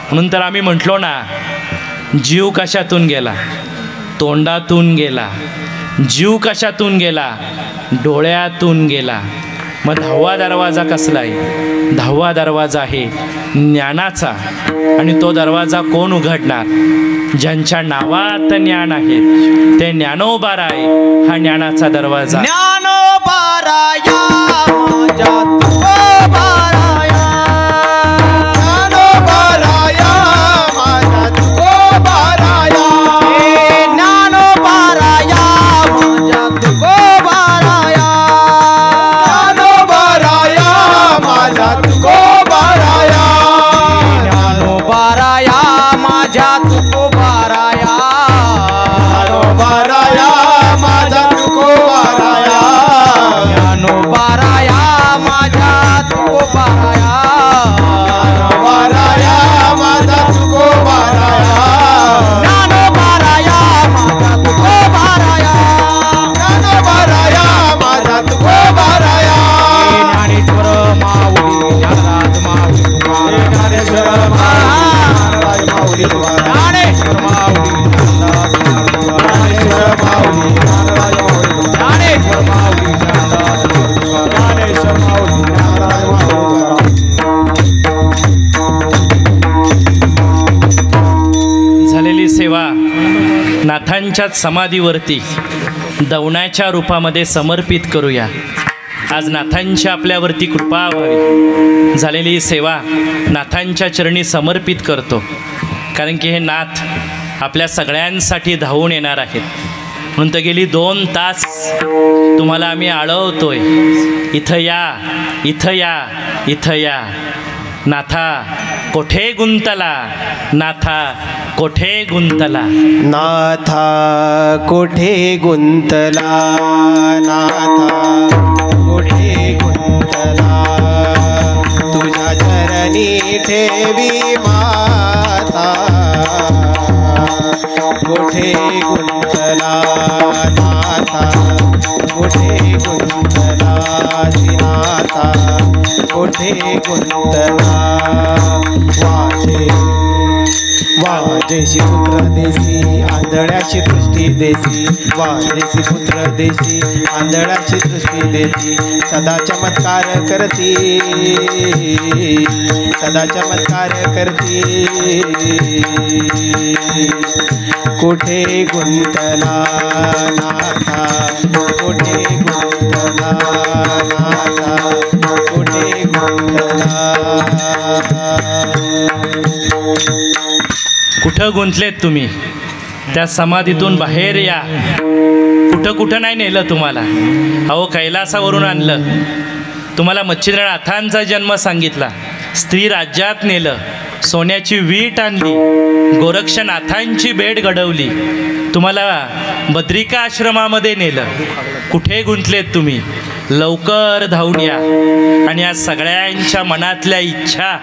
म्हणून तर आम्ही म्हटलो ना, जीव कशातून गेला? तोंडातून गेला. जीव कशातून गेला? डोळ्यातून गेला. मग 10वा दरवाजा कसला आहे? 10वा दरवाजा आहे ज्ञानाचा. आणि तो दरवाजा कोण उघडणार? ज्यांच्या नावात ज्ञान आहे ते ज्ञानोबाराय हा ज्ञानाचा दरवाजा. ज्ञानोबाराया माझ्या तुकोबाराया, ज्ञानोबाराया माझ्या तुकोबाराया, हे ज्ञानोबाराया माझ्या तुकोबाराया, ज्ञानोबाराया माझ्या तुकोबाराया, ज्ञानोबाराया माझ्या तुकोबाराया, ज्ञानोबाराया माझ्या तुकोबाराया, ज्ञानोबाराया माझ्या तुकोबाराया, ज्ञानोबाराया माझ्या तुकोबाराया, ज्ञानोबाराया माझ्या तुकोबाराया, ज्ञानोबाराया माझ्या तुकोबाराया, ज्ञानेश्वर माऊली ज्ञानराज माऊली तुम्हाला, ज्ञानेश्वर महाराज माऊली तुम्हाला, ज्ञानेश्वर माऊली ज्ञानराज माऊली तुम्हाला, ज्ञानेश्वर माऊली महाराज माऊली तुम्हाला, ज्ञानेश्वर माऊली ज्ञानराज माऊली तुम्हाला, ज्ञानेश्वर माऊली महाराज माऊली तुम्हाला. झालेली सेवा नाथांच्याच समाधीवरती दवण्याच्या रूपामध्ये समर्पित करूया. आज नाथांची आपल्यावरती कृपा व्हावी. झालेली सेवा नाथांच्या चरणी समर्पित करतो. कारण की हे नाथ आपल्या सगळ्यांसाठी धावून येणार आहेत. म्हणून तर गेली 2 तास तुम्हाला आम्ही आळवतोय, इथं या, इथं या, इथं या. नाथा कोठे गुंतला, नाथा कोठे गुंतला. नाथा कोठे गुंतला, नाथा कोठे गुंतला, तुझ्या चरणी ठेवी माता. कोठे गुंतला नाथा, कोठे गुंतला नाथा, कोठे गुंतला. वाजेशी पुत्र देसी, आंधळ्याची दृष्टी देसी, वाजेशी पुत्र देसी, आंधळ्याची दृष्टी देसी. सदा चमत्कार करती, सदा चमत्कार करती. कोठे गुंतला नाथा, कोठे गुंतला नाथा, कोठे गुंतला. कुठं गुंतलेत तुम्ही? त्या समाधीतून बाहेर या. कुठं कुठं नाही नेलं तुम्हाला. अहो कैलासावरून आणलं तुम्हाला, मच्छिंद्रनाथांचा जन्म सांगितला, स्त्री राज्यात नेलं, सोन्याची वीट आणली, गोरक्षनाथांची भेट घडवली, तुम्हाला बद्रिका आश्रमामध्ये नेलं. कुठे गुंतलेत तुम्ही? लवकर धावून या आणि या सगळ्यांच्या मनातल्या इच्छा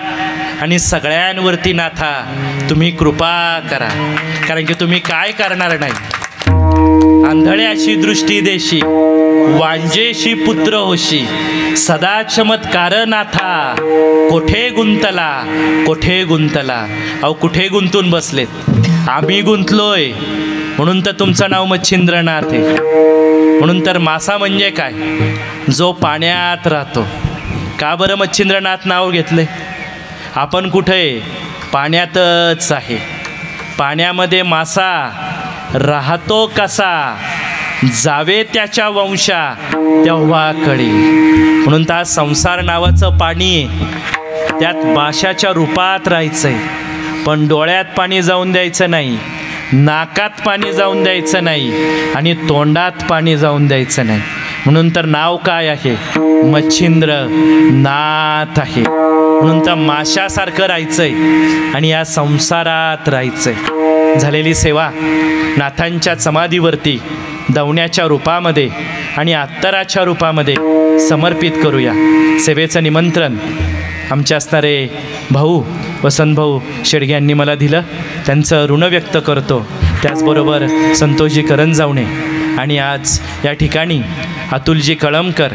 आणि सगळ्यांवरती नाथा तुम्ही कृपा करा. कारण की तुम्ही काय करणार नाही. आंधळ्याशी दृष्टी देशी, वांजेशी पुत्र होशी, सदा चमत्कार नाथा. कोठे गुंतला, कोठे गुंतला. अहो कुठे गुंतून बसलेत? आम्ही गुंतलोय म्हणून तर तुमचं नाव मच्छिंद्रनाथ आहे. म्हणून तर मासा म्हणजे काय? जो पाण्यात राहतो. का बरं मच्छिंद्रनाथ नाव घेतले? आपण कुठे? पाण्यातच आहे. पाण्यामध्ये मासा राहतो कसा? जावे त्याच्या वंशा तेव्हा कळे. म्हणून तर संसार नावाचं पाणी त्यात माशाच्या रूपात राहायचंय. पण डोळ्यात पाणी जाऊन द्यायचं नाही, नाकात पाणी जाऊन द्यायचं नाही आणि तोंडात पाणी जाऊन द्यायचं नाही. म्हणून तर नाव काय आहे? मच्छिंद्र नाथ आहे. म्हणून तर माशासारखं राहायचंय आणि या संसारात राहायचंय. झालेली सेवा नाथांच्या समाधीवरती दवण्याच्या रूपामध्ये आणि अत्तराच्या रूपामध्ये समर्पित करूया. सेवेचं निमंत्रण आमचे असणारे भाऊ वसंत भाऊ शेडगे यांनी मला दिलं, त्यांचं ऋण व्यक्त करतो. त्याचबरोबर संतोषजी करंजावणे आणि आज या ठिकाणी अतुलजी कळमकर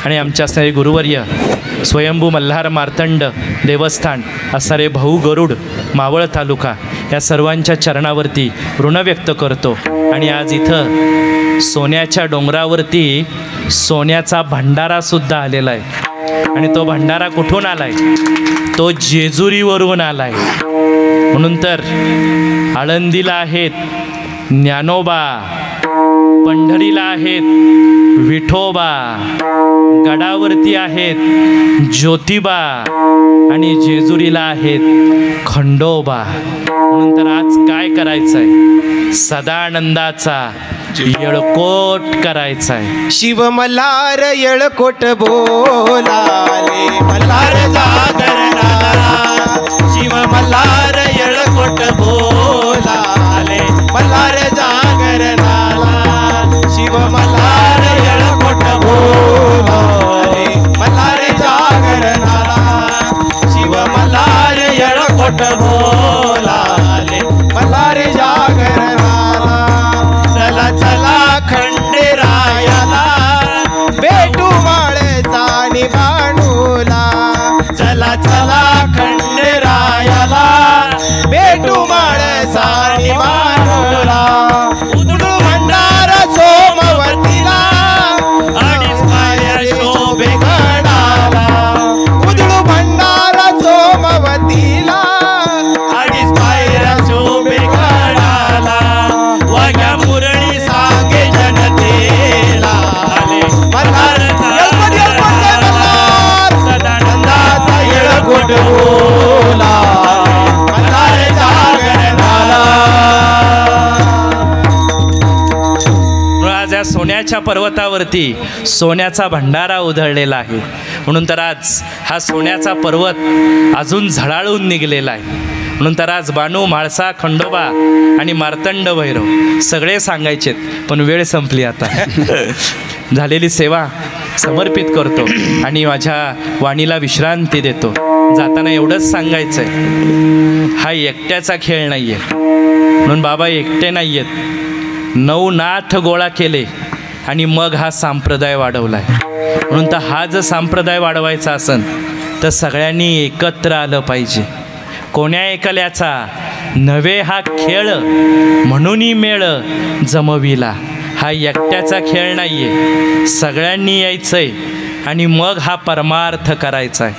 आणि आमच्या असणारे गुरुवर्य स्वयंभू मल्हार मार्तंड देवस्थान असणारे भाऊ गरुड मावळ तालुका या सर्वांच्या चरणावरती ऋण व्यक्त करतो. आणि आज इथं सोन्याच्या डोंगरावरती सोन्याचा भंडारासुद्धा आलेला आहे. आणि तो भंडारा कुठून आलाय? तो जेजुरीवरून आलाय. म्हणून तर आळंदीला आहेत ज्ञानोबा, पंढरीला आहेत विठोबा, गडावरती आहेत ज्योतिबा आणि जेजुरीला आहेत खंडोबा. म्हणून तर आज काय करायचं आहे? सदानंदाचा येळकोट करायचा आहे. शिव मल्हार येळकोट बोलाले, मल्हार जागरणाला. शिव मल्हार येळकोट बोलाले, मल्हार जागरणाला. शिव मल्हार येळकोट बोलाले, मल्हार जागरणाला. शिव मल्हार येळकोट बोलाले, मल्हार जागरणाला. चला चला खंडेरायाला भेटू माळेचा निभाणूला. चला चला खंडेरायाला भेटू माळेचा निभाणूला. उदळू भंडारा सोमवतीला अडीच पाया शोभे गडाला. उदळू भंडारा सोमवतीला अडीच पाया शोभे गडाला. वाघ्या मुरळी सांगे जनतेला. मल्हार सदानंदाचा येळकोट बोला, मल्हार जागरणाला. आज या सोन्याच्या पर्वतावरती सोन्याचा भंडारा उधळलेला आहे. म्हणून तर आज हा सोन्याचा पर्वत अजून झळाळून निघलेला आहे. म्हणून तर आज बानू, म्हाळसा, खंडोबा आणि मार्तंड भैरव सगळे सांगायचेत, पण वेळ संपली आता. झालेली सेवा समर्पित करतो आणि माझ्या वाणीला विश्रांती देतो. जाताना एवढंच सांगायचं आहे, हा एकट्याचा खेळ नाही आहे. म्हणून बाबा एकटे नाही आहेत, 9 नाथ गोळा केले आणि मग हा संप्रदाय वाढवला आहे. म्हणून तर हा जर संप्रदाय वाढवायचा असेल तर सगळ्यांनी एकत्र आलं पाहिजे. कोण्या एकल्याचा नव्हे हा खेळ, म्हणूनही मेळ जमविला. हा एकट्याचा खेळ नाही आहे, सगळ्यांनी यायचंय आणि मग हा परमार्थ करायचा आहे.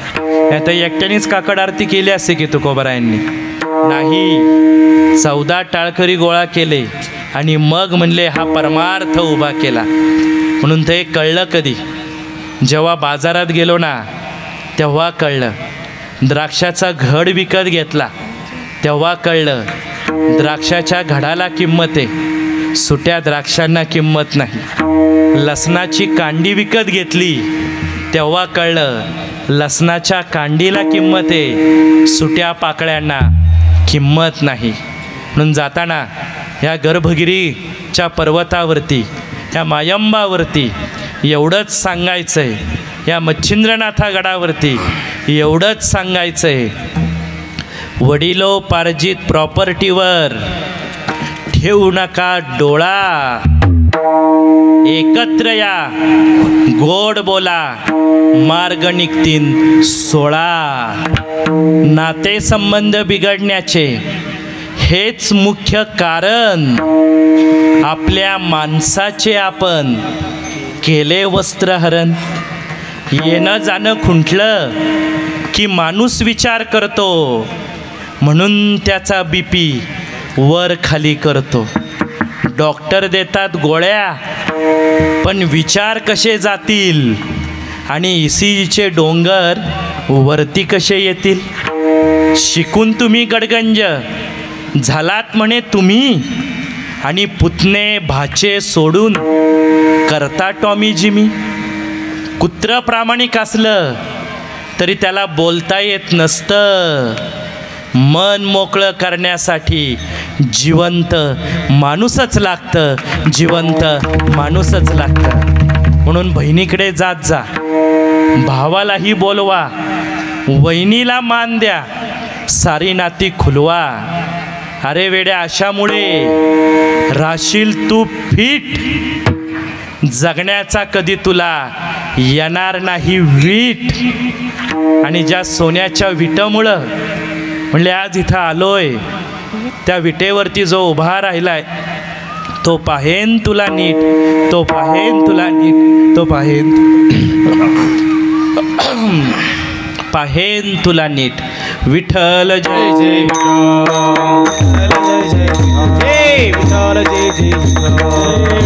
नाही तर एकट्यानेच काकड आरती केली असते की तुकोबरायांनी नाही. 14 टाळकरी गोळा केले आणि मग म्हणले हा परमार्थ उभा केला. म्हणून ते कळलं कधी? जेव्हा बाजारात गेलो ना तेव्हा कळलं. द्राक्षाचा घड विकत घेतला तेव्हा कळलं द्राक्षाच्या घडाला किंमत आहे, सुट्या द्राक्षांना किंमत नाही. लसणाची कांडी विकत घेतली तेव्हा कळलं लसणाच्या कांडीला किंमत आहे, सुट्या पाकळ्यांना किंमत नाही. म्हणून जाताना ह्या गर्भगिरीच्या पर्वतावरती, ह्या मायंबावरती एवढंच सांगायचं आहे, या मच्छिंद्रनाथा गडावरती एवढंच सांगायचं आहे, वडिलोपार्जित प्रॉपर्टीवर ठेवू नका डोळा. एकत्र या, गोड बोला, मार्ग निघतील 16. नातेसंबंध बिघडण्याचे हेच मुख्य कारण. आपल्या माणसाचे आपण केले वस्त्रहरण. येणं जाणं खुंटलं की माणूस विचार करतो, म्हणून त्याचा BP वर खाली करतो. डॉक्टर देतात गोळ्या, पण विचार कसे जातील आणि ECGचे डोंगर वरती कसे येतील. शिकून तुम्ही गडगंज झालात म्हणे तुम्ही, आणि पुतणे भाचे सोडून करता टॉमी जिमी. कुत्र प्रामाणिक असलं तरी त्याला बोलता येत नसतं. मन मोकळं करण्यासाठी जिवंत माणूसच लागतं, जिवंत माणूसच लागतं. म्हणून बहिणीकडे जात जा, भावालाही बोलवा, वहिनीला मान द्या, सारी नाती खुलवा. अरे वेड्या, अशामुळे राशील तू फिट. जगण्याचा कधी तुला येणार नाही वीट. आणि ज्या सोन्याच्या विटामुळं म्हणले आज इथं आलोय, त्या विटेवरती जो उभा राहिलाय तो पाहेन तुला नीट, तो पाहेन तुला नीट, तो पाहेन पाहेन तुला नीट. विठ्ठल जय जय जय विठ्ठल, जय जय विठ्ठल, जय जय विठ्ठल.